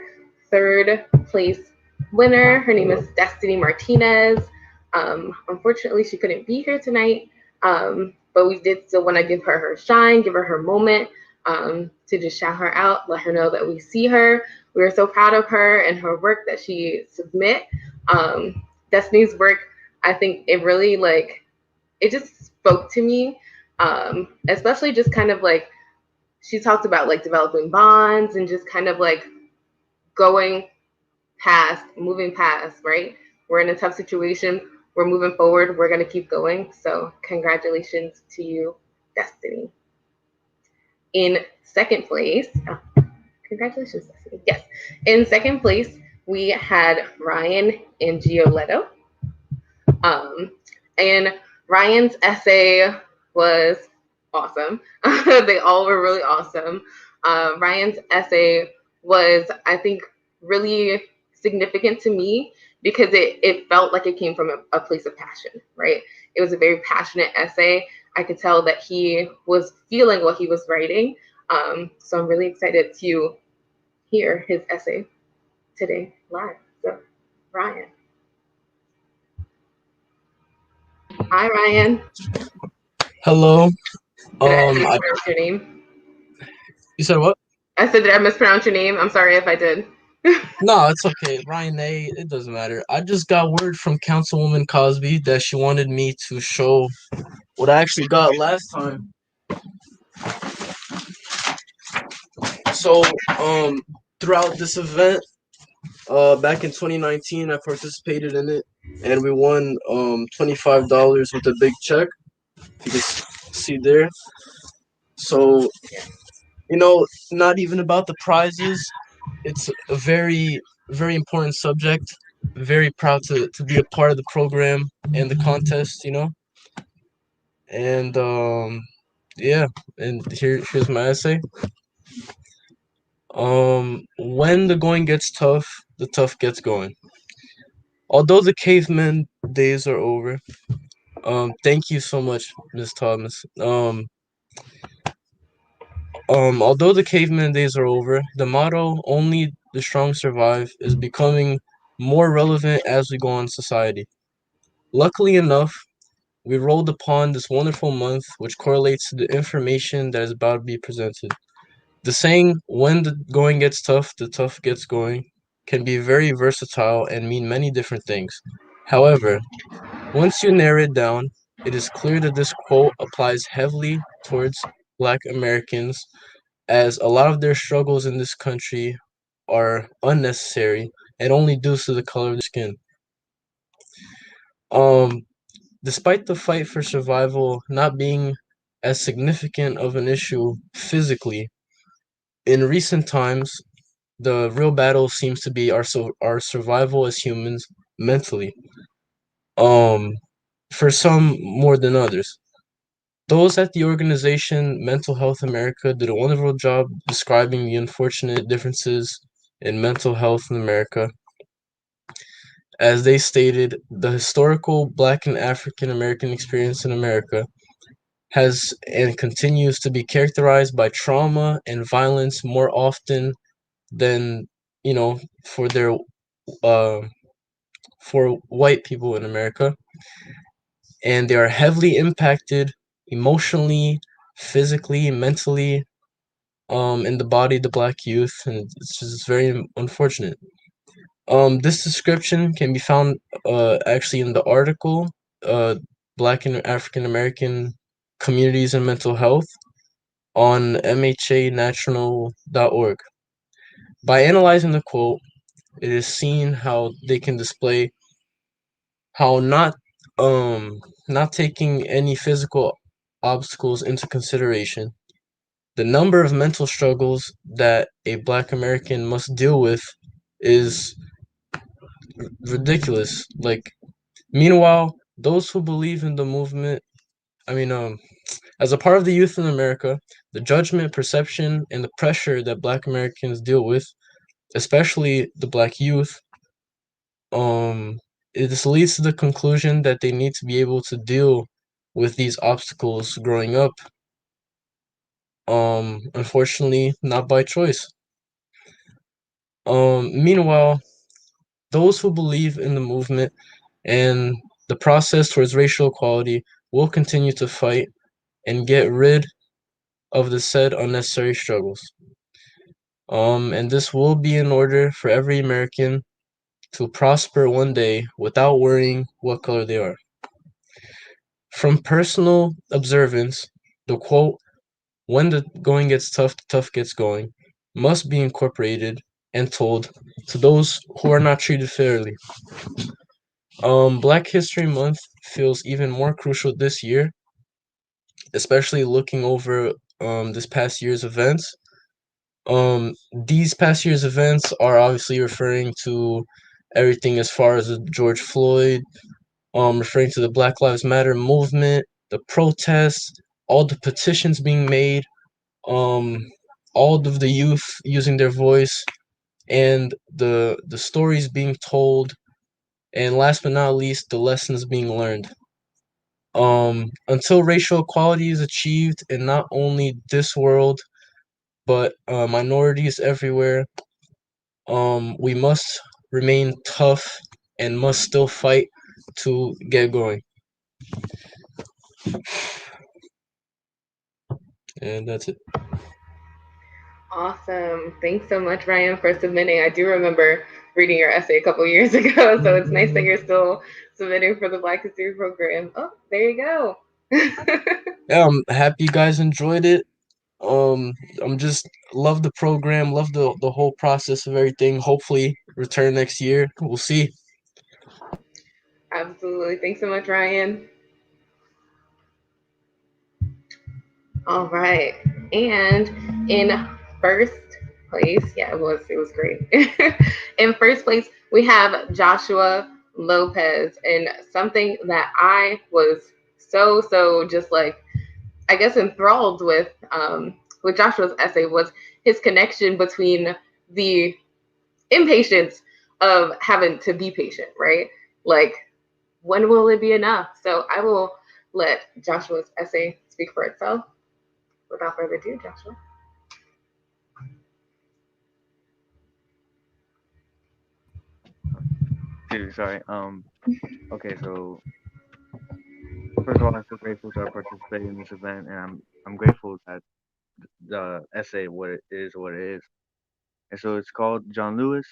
third place winner. Her name is Destiny Martinez. Unfortunately, she couldn't be here tonight, but we did still want to give her shine, give her moment, to just shout her out, let her know that we see her. We are so proud of her and her work that she submit. Destiny's work, I think it really it just spoke to me, especially just kind of she talked about developing bonds and just kind of going moving past, right? We're in a tough situation. We're moving forward. We're going to keep going. So congratulations to you, Destiny. In second place, congratulations, Destiny. Yes. In second place, we had Ryan and Gioletto. And Ryan's essay was awesome. They all were really awesome. Ryan's essay was, I think, really significant to me because it felt like it came from a place of passion, right? It was a very passionate essay. I could tell that he was feeling what he was writing. So I'm really excited to hear his essay today live. So, Ryan. Hi, Ryan. Hello. Did I mispronounce your name? You said what? I said, did I mispronounce your name? I'm sorry if I did. No, it's okay. Ryan A, it doesn't matter. I just got word from Councilwoman Cosby that she wanted me to show what I actually got last time. So, throughout this event, back in 2019, I participated in it, and we won $25 with a big check. You can see there. So, not even about the prizes. It's a very, very important subject. Very proud to be a part of the program and the contest, And yeah, and here's my essay. When the going gets tough, the tough gets going. Although the caveman days are over. Thank you so much, Ms. Thomas. Although the caveman days are over, the motto "Only the strong survive" is becoming more relevant as we go on in society. Luckily enough, we rolled upon this wonderful month which correlates to the information that is about to be presented. The saying, "When the going gets tough, the tough gets going," can be very versatile and mean many different things. However, once you narrow it down, it is clear that this quote applies heavily towards Black Americans, as a lot of their struggles in this country are unnecessary and only due to the color of their skin. Um, Despite the fight for survival not being as significant of an issue physically, in recent times, the real battle seems to be our survival as humans mentally. Um, for some more than others. Those at the organization Mental Health America did a wonderful job describing the unfortunate differences in mental health in America. As they stated, the historical Black and African American experience in America has and continues to be characterized by trauma and violence more often than, you know, for their uh, for white people in America, and they are heavily impacted emotionally, physically, mentally, in the body of the Black youth, and it's just very unfortunate. This description can be found actually in the article, uh, Black and African American Communities and Mental Health on mhanational.org. By analyzing the quote, it is seen how they can display how not taking any physical obstacles into consideration, the number of mental struggles that a Black American must deal with is ridiculous. Like, meanwhile, those who believe in the movement, I mean, as a part of the youth in America, the judgment, perception, and the pressure that Black Americans deal with, especially the Black youth, um, it leads to the conclusion that they need to be able to deal with these obstacles growing up. Unfortunately, not by choice. Meanwhile, those who believe in the movement and the process towards racial equality will continue to fight and get rid of the said unnecessary struggles. And this will be in order for every American to prosper one day without worrying what color they are. From personal observance, the quote, "When the going gets tough, the tough gets going," must be incorporated and told to those who are not treated fairly. Black History Month feels even more crucial this year, especially looking over this past year's events. These past year's events are obviously referring to everything as far as the George Floyd, referring to the Black Lives Matter movement, the protests, all the petitions being made, um, all of the youth using their voice, and the stories being told, and last but not least, the lessons being learned. Until racial equality is achieved in not only this world but minorities everywhere, we must remain tough and must still fight to get going. And that's it. Awesome. Thanks so much, Ryan, for submitting. I do remember reading your essay a couple years ago, so it's nice that you're still submitting for the Black History program. Oh, there you go. Yeah, I'm happy you guys enjoyed it. I'm just love the program, love the whole process of everything. Hopefully, return next year. We'll see. Absolutely. Thanks so much, Ryan. All right. And in first place, yeah, it was great. In first place, we have Joshua Lopez, and something that I was so just like, I guess, enthralled with Joshua's essay was his connection between the impatience of having to be patient, right? Like, when will it be enough? So I will let Joshua's essay speak for itself. Without further ado, Joshua. Dude, sorry. Okay, so first of all, I'm so grateful to participate in this event, and I'm grateful that the essay what it is. And so it's called John Lewis,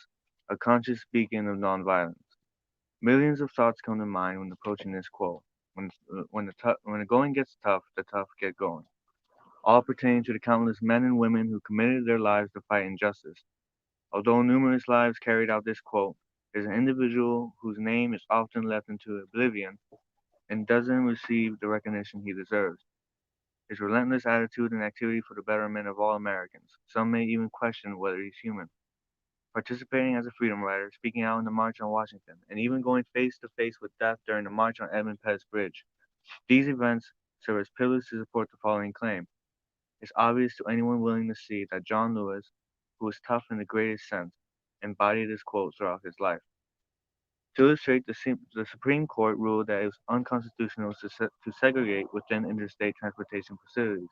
A Conscious Beacon of Nonviolence. Millions of thoughts come to mind when approaching this quote. When the going gets tough, the tough get going. All pertaining to the countless men and women who committed their lives to fight injustice. Although numerous lives carried out this quote, there's an individual whose name is often left into oblivion and doesn't receive the recognition he deserves. His relentless attitude and activity for the betterment of all Americans. Some may even question whether he's human. Participating as a freedom rider, speaking out in the March on Washington, and even going face to face with death during the March on Edmund Pettus Bridge. These events serve as pillars to support the following claim. It's obvious to anyone willing to see that John Lewis, who was tough in the greatest sense, embodied this quote throughout his life. To illustrate, the Supreme Court ruled that it was unconstitutional to segregate within interstate transportation facilities.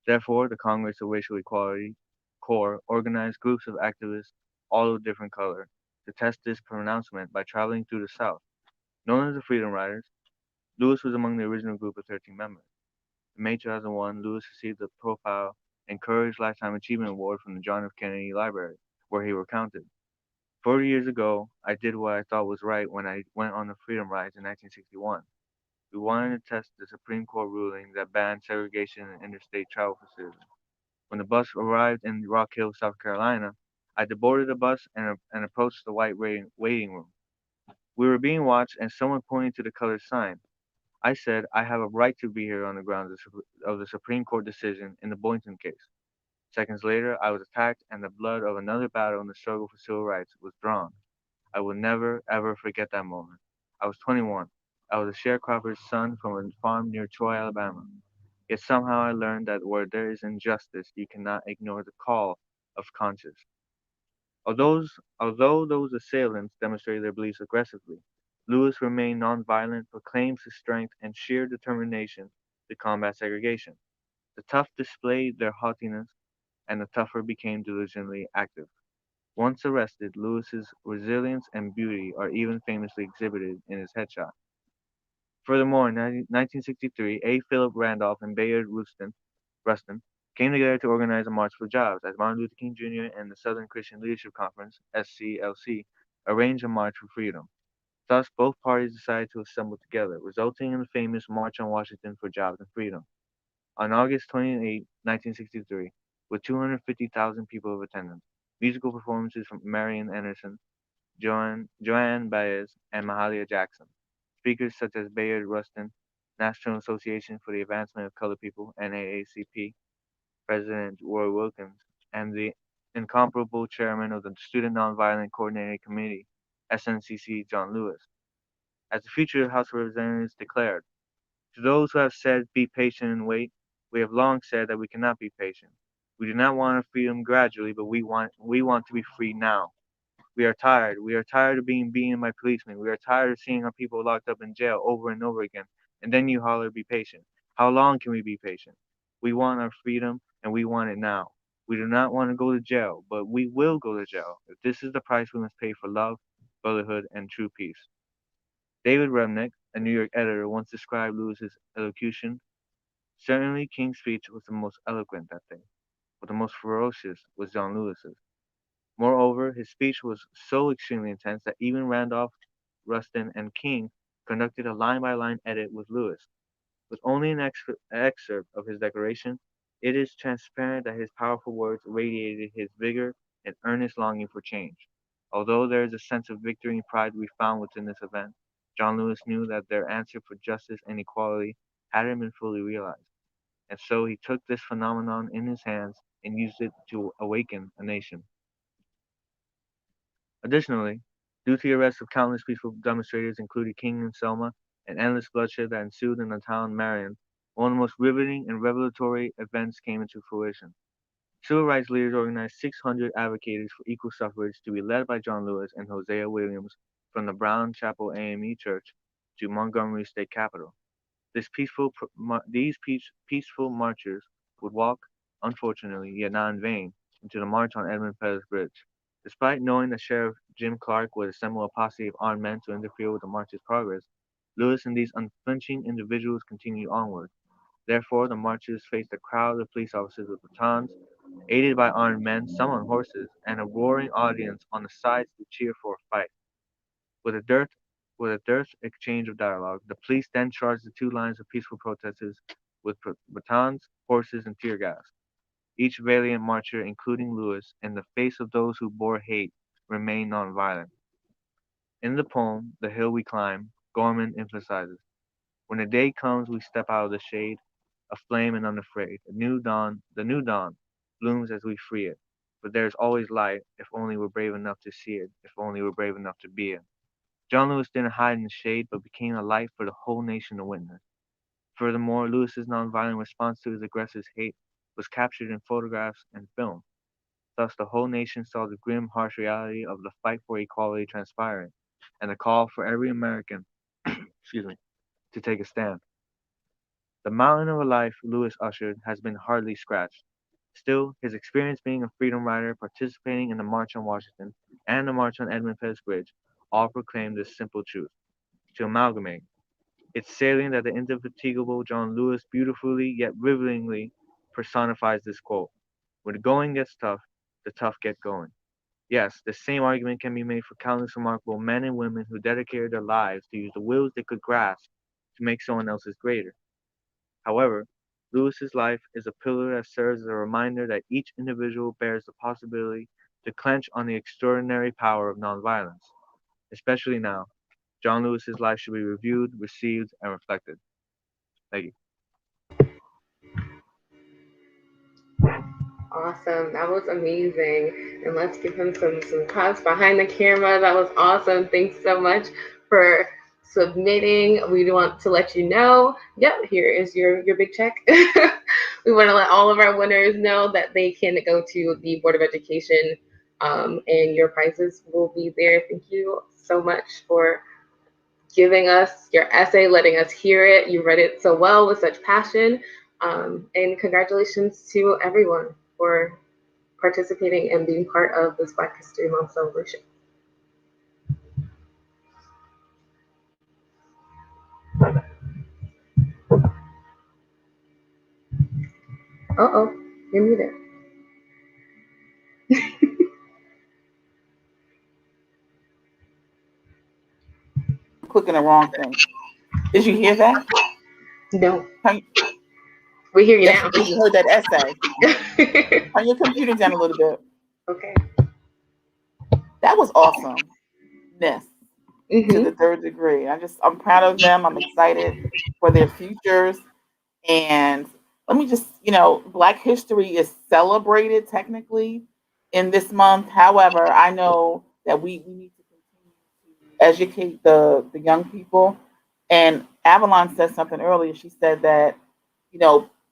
Therefore, the Congress of Racial Equality, CORE, organized groups of activists, all of different color, to test this pronouncement by traveling through the South. Known as the Freedom Riders, Lewis was among the original group of 13 members. In May 2001, Lewis received the Profile and Courage Lifetime Achievement Award from the John F. Kennedy Library, where he recounted. 40 years ago, I did what I thought was right when I went on the Freedom Rides in 1961. We wanted to test the Supreme Court ruling that banned segregation in interstate travel facilities. When the bus arrived in Rock Hill, South Carolina, I deboarded the bus and approached the white waiting room. We were being watched, and someone pointed to the colored sign. I said, I have a right to be here on the grounds of the Supreme Court decision in the Boynton case. Seconds later, I was attacked, and the blood of another battle in the struggle for civil rights was drawn. I will never, ever forget that moment. I was 21. I was a sharecropper's son from a farm near Troy, Alabama. Yet somehow I learned that where there is injustice, you cannot ignore the call of conscience. Although those assailants demonstrated their beliefs aggressively, Lewis remained nonviolent, proclaims his strength and sheer determination to combat segregation. The tough displayed their haughtiness, and the tougher became diligently active. Once arrested, Lewis's resilience and beauty are even famously exhibited in his headshot. Furthermore, in 1963, A. Philip Randolph and Bayard Rustin came together to organize a March for Jobs as Martin Luther King Jr. and the Southern Christian Leadership Conference (SCLC) arranged a March for Freedom. Thus, both parties decided to assemble together, resulting in the famous March on Washington for Jobs and Freedom. On August 28, 1963, with 250,000 people of attendance, musical performances from Marian Anderson, Joan Baez, and Mahalia Jackson. Speakers such as Bayard Rustin, National Association for the Advancement of Colored People (NAACP), President Roy Wilkins, and the incomparable chairman of the Student Nonviolent Coordinating Committee (SNCC), John Lewis. As the future House of Representatives declared, to those who have said, be patient and wait, we have long said that we cannot be patient. We do not want our freedom gradually, but we want to be free now. We are tired. We are tired of being beaten by policemen. We are tired of seeing our people locked up in jail over and over again. And then you holler, be patient. How long can we be patient? We want our freedom, and we want it now. We do not want to go to jail, but we will go to jail if this is the price we must pay for love, brotherhood, and true peace. David Remnick, a New York editor, once described Lewis's elocution. Certainly, King's speech was the most eloquent that day, but the most ferocious was John Lewis's. Moreover, his speech was so extremely intense that even Randolph, Rustin, and King conducted a line-by-line edit with Lewis. With only an excerpt of his declaration, it is transparent that his powerful words radiated his vigor and earnest longing for change. Although there is a sense of victory and pride we found within this event, John Lewis knew that their answer for justice and equality hadn't been fully realized, and so he took this phenomenon in his hands and used it to awaken a nation. Additionally, due to the arrest of countless peaceful demonstrators, including King and Selma, and endless bloodshed that ensued in the town Marion, one of the most riveting and revelatory events came into fruition. Civil rights leaders organized 600 advocates for equal suffrage to be led by John Lewis and Hosea Williams from the Brown Chapel AME Church to Montgomery State Capitol. These peaceful marchers would walk, unfortunately, yet not in vain, into the march on Edmund Pettus Bridge. Despite knowing that Sheriff Jim Clark would assemble a posse of armed men to interfere with the march's progress, Lewis and these unflinching individuals continued onward. Therefore, the marchers faced a crowd of police officers with batons, aided by armed men, some on horses, and a roaring audience on the sides to cheer for a fight. With a dearth with a terse exchange of dialogue, the police then charged the two lines of peaceful protesters with batons, horses, and tear gas. Each valiant marcher, including Lewis, in the face of those who bore hate, remained nonviolent. In the poem, The Hill We Climb, Gorman emphasizes, when the day comes, we step out of the shade, aflame and unafraid. The new dawn, blooms as we free it. But there's always light, if only we're brave enough to see it, if only we're brave enough to be it. John Lewis didn't hide in the shade, but became a light for the whole nation to witness. Furthermore, Lewis's nonviolent response to his aggressors' hate was captured in photographs and film. Thus, the whole nation saw the grim, harsh reality of the fight for equality transpiring, and the call for every American, excuse me, to take a stand. The mountain of a life Lewis ushered has been hardly scratched. Still, his experience being a freedom rider, participating in the March on Washington and the March on Edmund Pettus Bridge all proclaim this simple truth. To amalgamate, it's salient that the indefatigable John Lewis beautifully yet rivetingly personifies this quote. When the going gets tough, the tough get going. Yes, the same argument can be made for countless remarkable men and women who dedicated their lives to use the wills they could grasp to make someone else's greater. However, Lewis's life is a pillar that serves as a reminder that each individual bears the possibility to clench on the extraordinary power of nonviolence. Especially now, John Lewis's life should be reviewed, received, and reflected. Thank you. Awesome. That was amazing. And let's give him some claps behind the camera. That was awesome. Thanks so much for submitting. We want to let you know, yep, here is your big check. We want to let all of our winners know that they can go to the Board of Education and your prizes will be there. Thank you so much for giving us your essay, letting us hear it. You read it so well with such passion. And congratulations to everyone for participating and being part of this Black History Month celebration. Uh-oh, you're muted. Clicking the wrong thing. Did you hear that? No. We hear you yes, now. You heard that essay. Turn your computer down a little bit. Okay. That was awesome. To the third degree. I'm proud of them. I'm excited for their futures. And let me just, Black history is celebrated technically in this month. However, I know that we need to continue to educate the young people. And Avalon said something earlier. She said that,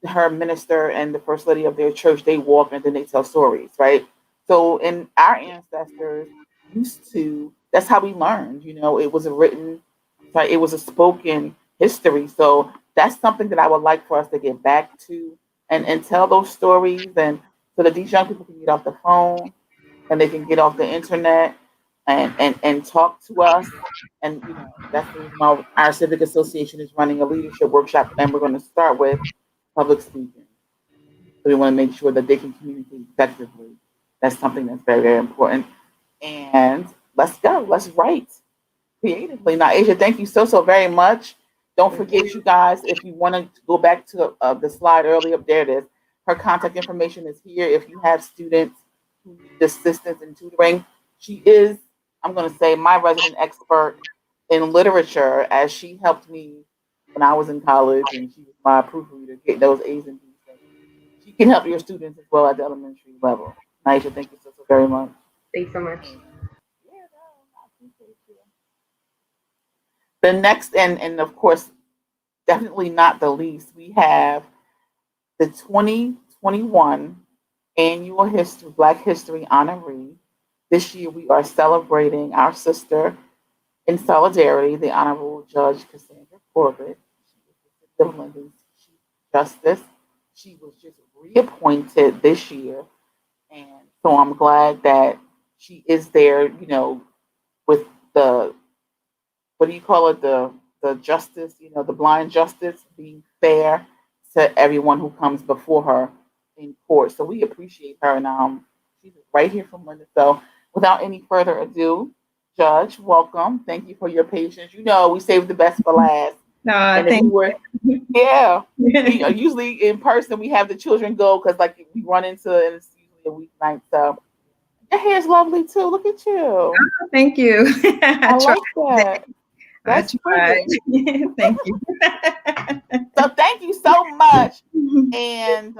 her minister and the first lady of their church, they walk and then they tell stories, right? So, in our ancestors used to, that's how we learned, it was it was a spoken history. So that's something that I would like for us to get back to and tell those stories, and so that these young people can get off the phone and they can get off the internet and talk to us. And that's the reason why our civic association is running a leadership workshop, and we're going to start with public speaking. So we want to make sure that they can communicate effectively. That's something that's very, very important. And let's go. Let's write creatively. Now, Asia, thank you so very much. Don't forget, you guys, if you want to go back to the slide earlier, there it is. Her contact information is here. If you have students who need assistance in tutoring, she is, I'm going to say, my resident expert in literature, as she helped me when I was in college, and she was my proofreader, get those A's and B's. So she can help your students as well at the elementary level. Aisha, thank you so very much. Thanks so much. The next, and of course, definitely not the least, we have the 2021 Annual Black History Honoree. This year we are celebrating our sister in solidarity, the Honorable Judge Cassandra Corbett. She was the Linden's Chief Justice. She was just reappointed this year. And so I'm glad that she is there, with the, what do you call it? The justice, the blind justice, being fair to everyone who comes before her in court. So we appreciate her. And she's right here from Linden. So without any further ado, Judge, welcome. Thank you for your patience. You know, we saved the best for last. And if we Thank were, yeah, you. usually in person we have the children go because like we run into and it's usually a weeknight. So your hair's lovely too. Look at you. Thank you. I like that. I That's tried. pretty. Thank you. So thank you so much. And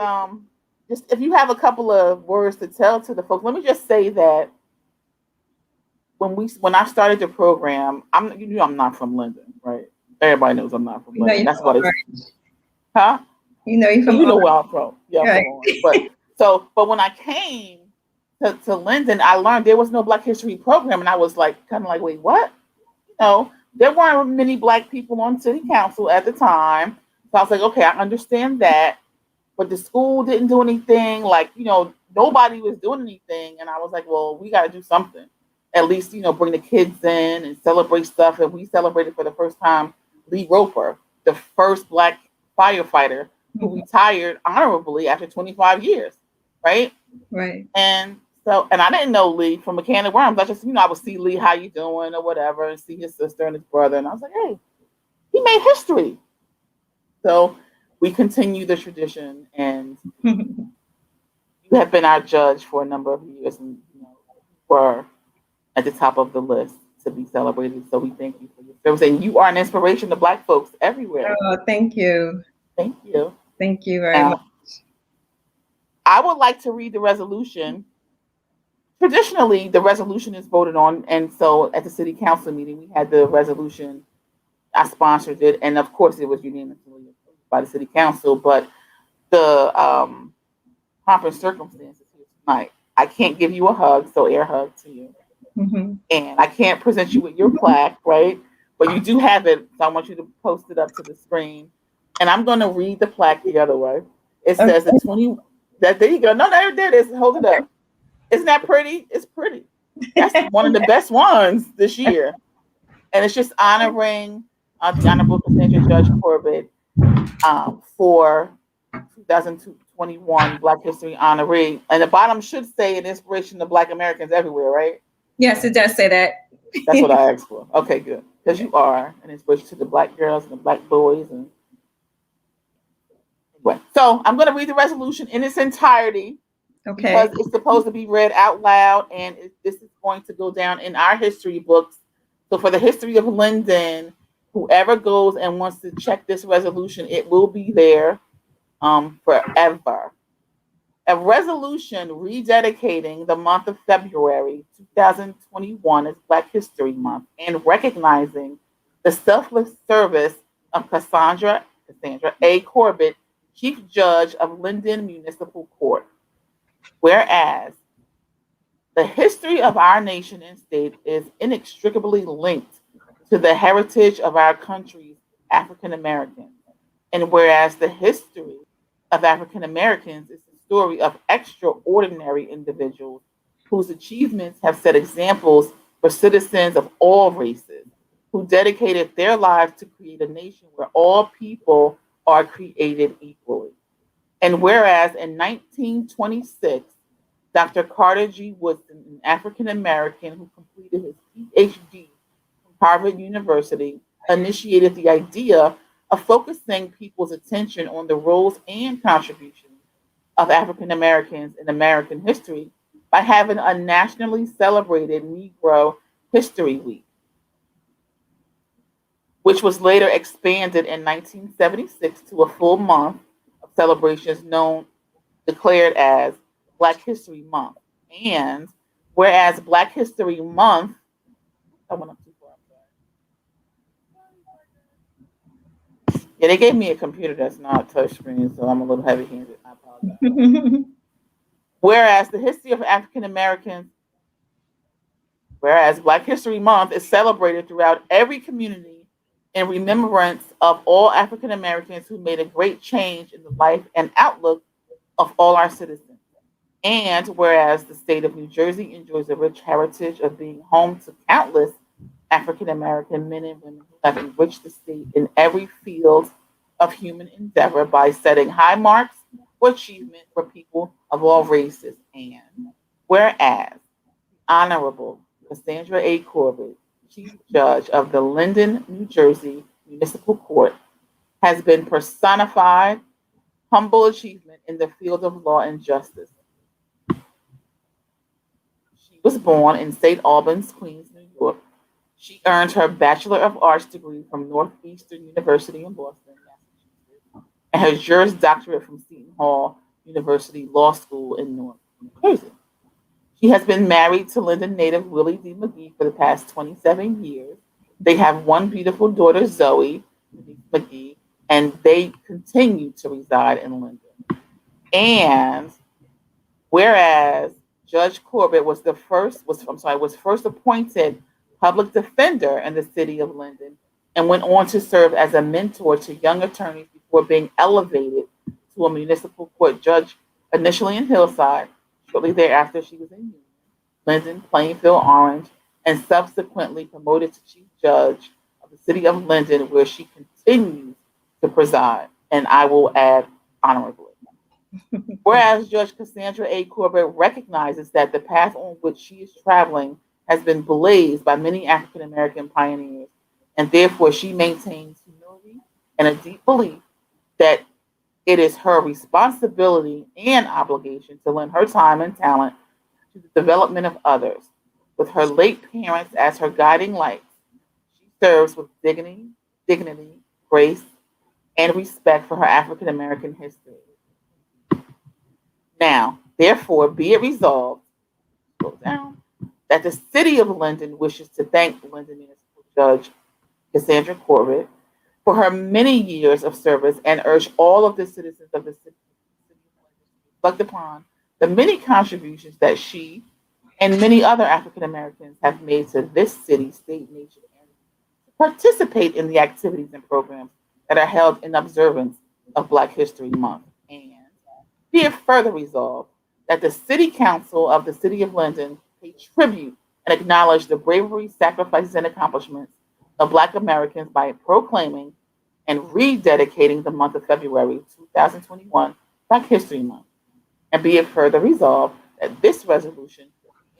just if you have a couple of words to tell to the folks, let me just say that when I started the program, I'm not from Linden, right? Everybody knows I'm not from You know Linden. you're That's from what it's, Orange. huh? You know you're So from you know where Orange. I'm from. Yeah, I'm Right. from Orange. But when I came to Linden, I learned there was no Black History program, and I was like, kind of like, wait, what? You know, there weren't many Black people on city council at the time. So I was like, okay, I understand that, but the school didn't do anything. Like, nobody was doing anything, and I was like, well, we got to do something. At least, bring the kids in and celebrate stuff. And we celebrated for the first time Lee Roper, the first Black firefighter who retired honorably after 25 years, right? Right. And I didn't know Lee from a can of worms. I just, I would see Lee, how you doing or whatever, and see his sister and his brother. And I was like, hey, he made history. So we continue the tradition, and you have been our judge for a number of years, and were at the top of the list to be celebrated. So we thank you for your service, and you are an inspiration to Black folks everywhere. Oh, thank you. Thank you. Thank you very much. I would like to read the resolution. Traditionally, the resolution is voted on, and so at the city council meeting, we had the resolution. I sponsored it, and of course, it was unanimously approved by the city council. But the pomp and circumstances here tonight, I can't give you a hug, so air hug to you. Mm-hmm. And I can't present you with your plaque, right? But you do have it, so I want you to post it up to the screen. And I'm going to read the plaque the other way. It says the 20. There you go. No, there it is. Hold it up. Isn't that pretty? It's pretty. That's one of the best ones this year. And it's just honoring the Honorable Cassandra Judge Corbett for 2021 Black History Honoree. And the bottom should say an inspiration to Black Americans everywhere, right? Yes, it does say that. That's what I asked for. Okay, good. Because you are an inspiration to the Black girls and the Black boys. And anyway, so I'm going to read the resolution in its entirety. Okay. Because it's supposed to be read out loud, and this is going to go down in our history books. So for the history of Linden, whoever goes and wants to check this resolution, it will be there forever. A resolution rededicating the month of February 2021 as Black History Month and recognizing the selfless service of Cassandra A. Corbett, Chief Judge of Linden Municipal Court. Whereas the history of our nation and state is inextricably linked to the heritage of our country's African Americans. And whereas the history of African Americans is the story of extraordinary individuals whose achievements have set examples for citizens of all races, who dedicated their lives to create a nation where all people are created equally. And whereas in 1926, Dr. Carter G. Woodson, an African American who completed his PhD from Harvard University, initiated the idea of focusing people's attention on the roles and contributions of African Americans in American history by having a nationally celebrated Negro History Week, which was later expanded in 1976 to a full month of celebrations declared as Black History Month. And whereas Black History Month, I went up too far. Yeah, they gave me a computer that's not touchscreen, so I'm a little heavy-handed. I apologize. Whereas the history of African Americans, whereas Black History Month is celebrated throughout every community in remembrance of all African Americans who made a great change in the life and outlook of all our citizens. And whereas the state of New Jersey enjoys a rich heritage of being home to countless African American men and women who have enriched the state in every field of human endeavor by setting high marks for achievement for people of all races. And whereas Honorable Cassandra A. Corbett, Chief Judge of the Linden, New Jersey Municipal Court, has been personified humble achievement in the field of law and justice. She was born in St. Albans, Queens, New York. She earned her Bachelor of Arts degree from Northeastern University in Boston, Massachusetts, and her Juris Doctorate from Seton Hall University Law School in Newark, New Jersey. She has been married to Linden native Willie D. McGee for the past 27 years. They have one beautiful daughter, Zoe McGee, and they continue to reside in Linden. And whereas Judge Corbett was first appointed public defender in the city of Linden and went on to serve as a mentor to young attorneys before being elevated to a municipal court judge, initially in Hillside. Shortly thereafter, she was in Union, Linden, Plainfield, Orange, and subsequently promoted to chief judge of the city of Linden, where she continues to preside, and I will add honorably. Whereas Judge Cassandra A. Corbett recognizes that the path on which she is traveling has been blazed by many African American pioneers, and therefore she maintains humility and a deep belief that it is her responsibility and obligation to lend her time and talent to the development of others. With her late parents as her guiding lights, she serves with dignity, grace, and respect for her African American history. Now, therefore, be it resolved, scroll down, that the city of Linden wishes to thank Linden Municipal Judge Cassandra Corbett for her many years of service and urge all of the citizens of the city to reflect upon the many contributions that she and many other African Americans have made to this city, state, nation, and to participate in the activities and programs that are held in observance of Black History Month. And be it further resolved that the City Council of the City of Linden pay tribute and acknowledge the bravery, sacrifices, and accomplishments of Black Americans by proclaiming and rededicating the month of February 2021 Black History Month. And be it further resolved that this resolution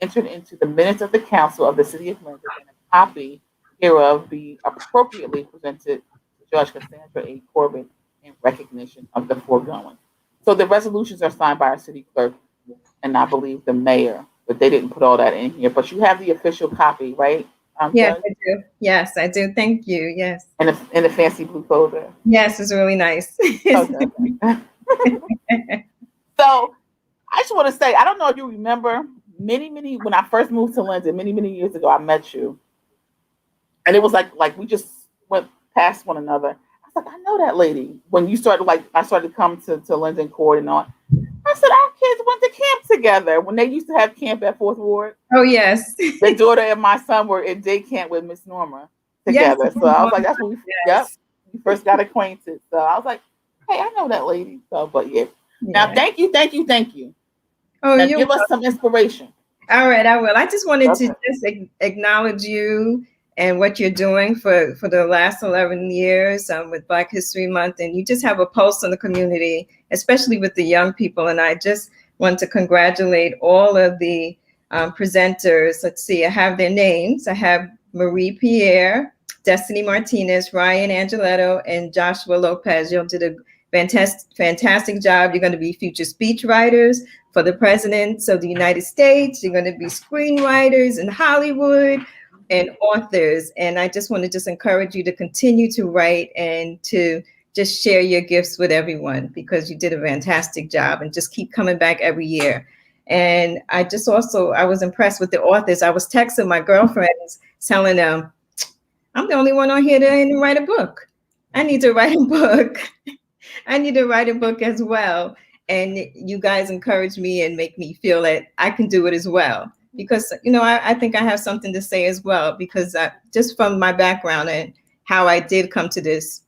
entered into the minutes of the Council of the City of Linden and a copy hereof be appropriately presented to Judge Cassandra A. Corbett in recognition of the foregoing. So the resolutions are signed by our city clerk and I believe the mayor, but they didn't put all that in here. But you have the official copy, right? Yes, Judge? I do. Yes, I do. Thank you. Yes. In a fancy blue folder. Yes, it's really nice. Okay. So I just want to say, I don't know if you remember when I first moved to Linden, many years ago, I met you. And it was like we just went past one another. I was like, I know that lady. When you started, I started to come to Linden Court and all. I said, our kids went to camp together when they used to have camp at Fourth Ward. Oh, yes. The daughter and my son were in day camp with Miss Norma together. Yes. So I was like, that's when Yes. we first got acquainted. So I was like, hey, I know that lady. So, but yeah. Now, thank you. Oh, now, give us some inspiration. All right, I will. I just wanted to just acknowledge you and what you're doing for the last 11 years with Black History Month. And you just have a pulse on the community, especially with the young people. And I just want to congratulate all of the presenters. Let's see, I have their names. I have Marie Pierre, Destiny Martinez, Ryan Angeletto, and Joshua Lopez. You did a fantastic job. You're going to be future speech writers for the presidents of the United States. You're going to be screenwriters in Hollywood and authors. And I just want to encourage you to continue to write and to just share your gifts with everyone, because you did a fantastic job, and just keep coming back every year. And I was impressed with the authors. I was texting my girlfriends telling them, I'm the only one on here that didn't write a book. I need to write a book. I need to write a book as well. And you guys encourage me and make me feel that I can do it as well. Because, I think I have something to say as well, because just from my background and how I did come to this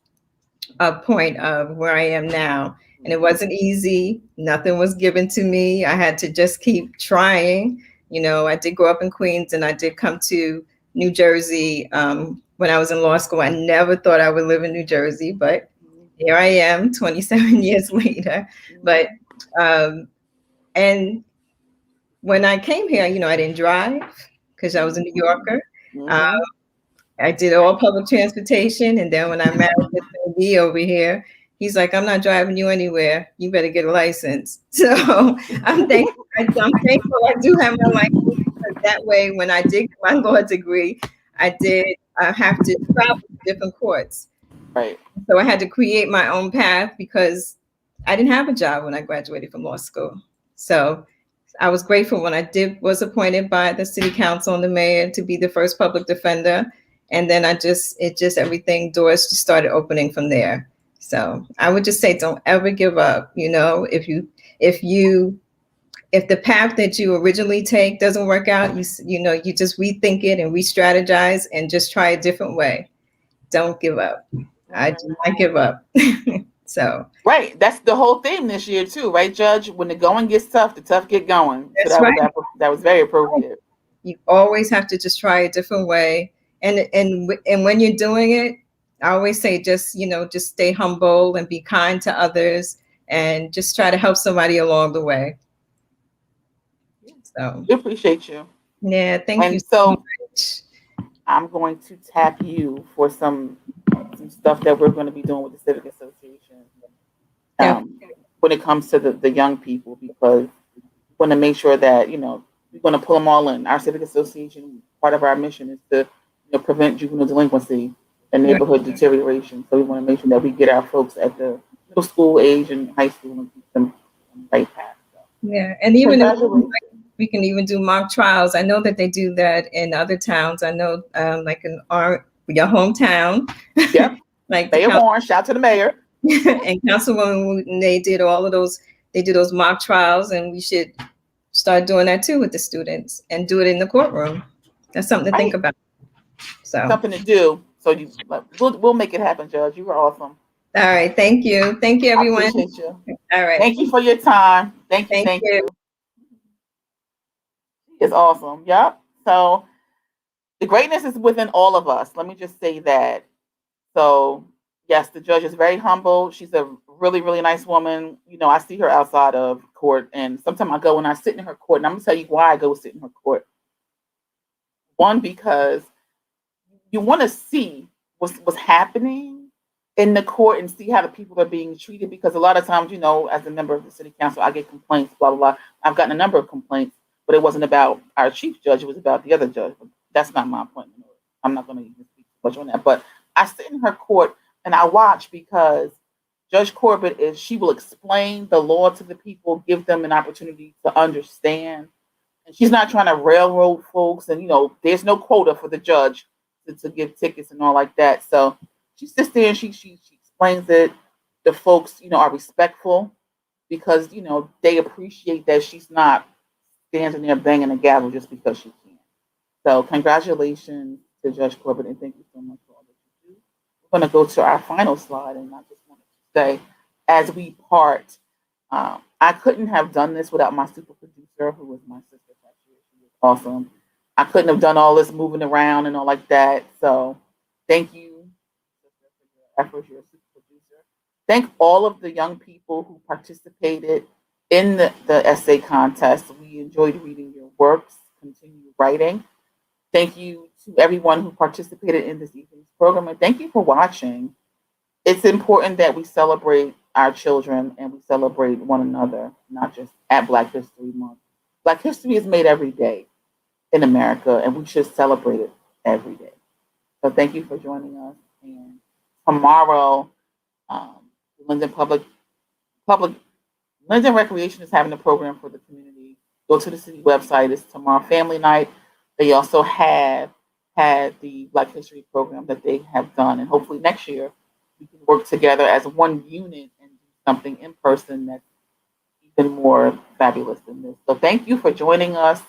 point of where I am now. And it wasn't easy. Nothing was given to me. I had to just keep trying. I did grow up in Queens, and I did come to New Jersey when I was in law school. I never thought I would live in New Jersey, but here I am 27 years later. But, and when I came here, I didn't drive because I was a New Yorker. Mhm. I did all public transportation, and then when I married Mr. D over here, he's like, "I'm not driving you anywhere. You better get a license." So I'm thankful. I'm thankful I do have my license, because that way, when I did get my law degree, I have to travel to different courts. Right. So I had to create my own path because I didn't have a job when I graduated from law school. So I was grateful when I was appointed by the city council and the mayor to be the first public defender. And then everything, doors just started opening from there. So I would just say, don't ever give up. If the path that you originally take doesn't work out, you just rethink it and re-strategize and just try a different way. Don't give up. I do not give up. So Right. That's the whole theme this year too, right, Judge? When the going gets tough, the tough get going. So that's right. that was very appropriate. You always have to just try a different way. And when you're doing it, I always say just stay humble and be kind to others and just try to help somebody along the way. So We appreciate you. Yeah, thank you so much. I'm going to tap you for some stuff that we're going to be doing with the Civic Association when it comes to the young people, because we want to make sure that, we're going to pull them all in. Our Civic Association, part of our mission is to prevent juvenile delinquency and neighborhood deterioration. So we want to make sure that we get our folks at the middle school age and high school and keep them on the right path. Yeah, and even we can even do mock trials. I know that they do that in other towns. I know, like in your hometown. Yep. Like Mayor Warren, shout out to the mayor. And Councilwoman Wooten, they did all of those. They do those mock trials, and we should start doing that too with the students and do it in the courtroom. That's something to think about. So something to do. So we'll make it happen, Judge. You were awesome. All right, thank you, everyone. I appreciate you. All right, thank you for your time. Thank you. It's awesome. Yep. So the greatness is within all of us. Let me just say that. So yes, the judge is very humble. She's a really, really nice woman. I see her outside of court, and sometimes I go and I sit in her court, and I'm gonna tell you why I go sit in her court. One, because you want to see what's happening in the court and see how the people are being treated, because a lot of times, as a member of the city council, I get complaints, blah, blah, blah. I've gotten a number of complaints, but it wasn't about our chief judge. It was about the other judge. But that's not my appointment. I'm not going to even speak too much on that. But I sit in her court and I watch, because Judge Corbett she will explain the law to the people, give them an opportunity to understand. And she's not trying to railroad folks. And, there's no quota for the judge to give tickets and all like that. So she sits there and she explains it. The folks, are respectful, because, they appreciate that she's not standing there banging a gavel just because she can. So congratulations to Judge Corbett, and thank you so much for all that you do. We're going to go to our final slide, and I just wanted to say, as we part, I couldn't have done this without my super producer, who was my sister. She was awesome. I couldn't have done all this moving around and all like that. So thank you for your efforts. You're a super producer. Thank all of the young people who participated in the essay contest. We enjoyed reading your works. Continue writing. Thank you to everyone who participated in this evening's program, and thank you for watching. It's important that we celebrate our children and we celebrate one another, not just at Black History Month. Black history is made every day in America, and we should celebrate it every day. So thank you for joining us. And tomorrow, Linden Linden Recreation is having a program for the community. Go to the city website. It's tomorrow family night. They also have had the Black History program that they have done. And hopefully next year we can work together as one unit and do something in person that's even more fabulous than this. So thank you for joining us.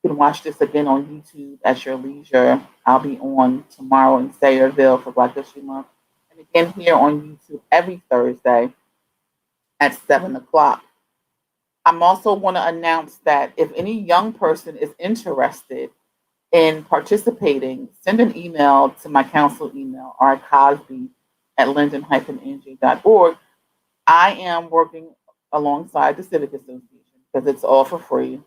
You can watch this again on YouTube at your leisure. I'll be on tomorrow in Sayreville for Black History Month. And again here on YouTube every Thursday at 7 o'clock. I'm also want to announce that if any young person is interested in participating, send an email to my council email, rcosby@linden-nj.org. I am working alongside the Civic Association because it's all for free. It's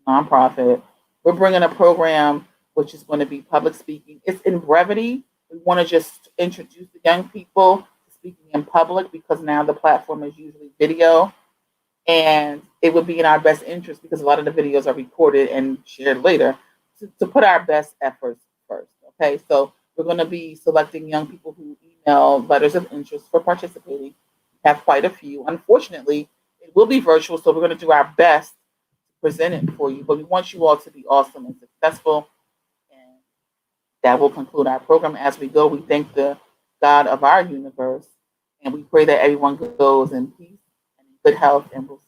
a nonprofit. we're bringing a program which is going to be public speaking. It's in brevity. We want to just introduce the young people to speaking in public because now the platform is usually video. And it would be in our best interest because a lot of the videos are recorded and shared later to put our best efforts first. Okay, so we're going to be selecting young people who email letters of interest for participating. We have quite a few. Unfortunately, it will be virtual, so we're going to do our best to present it for you. But we want you all to be awesome and successful. And that will conclude our program. As we go, we thank the God of our universe, and we pray that everyone goes in peace and in good health, and we'll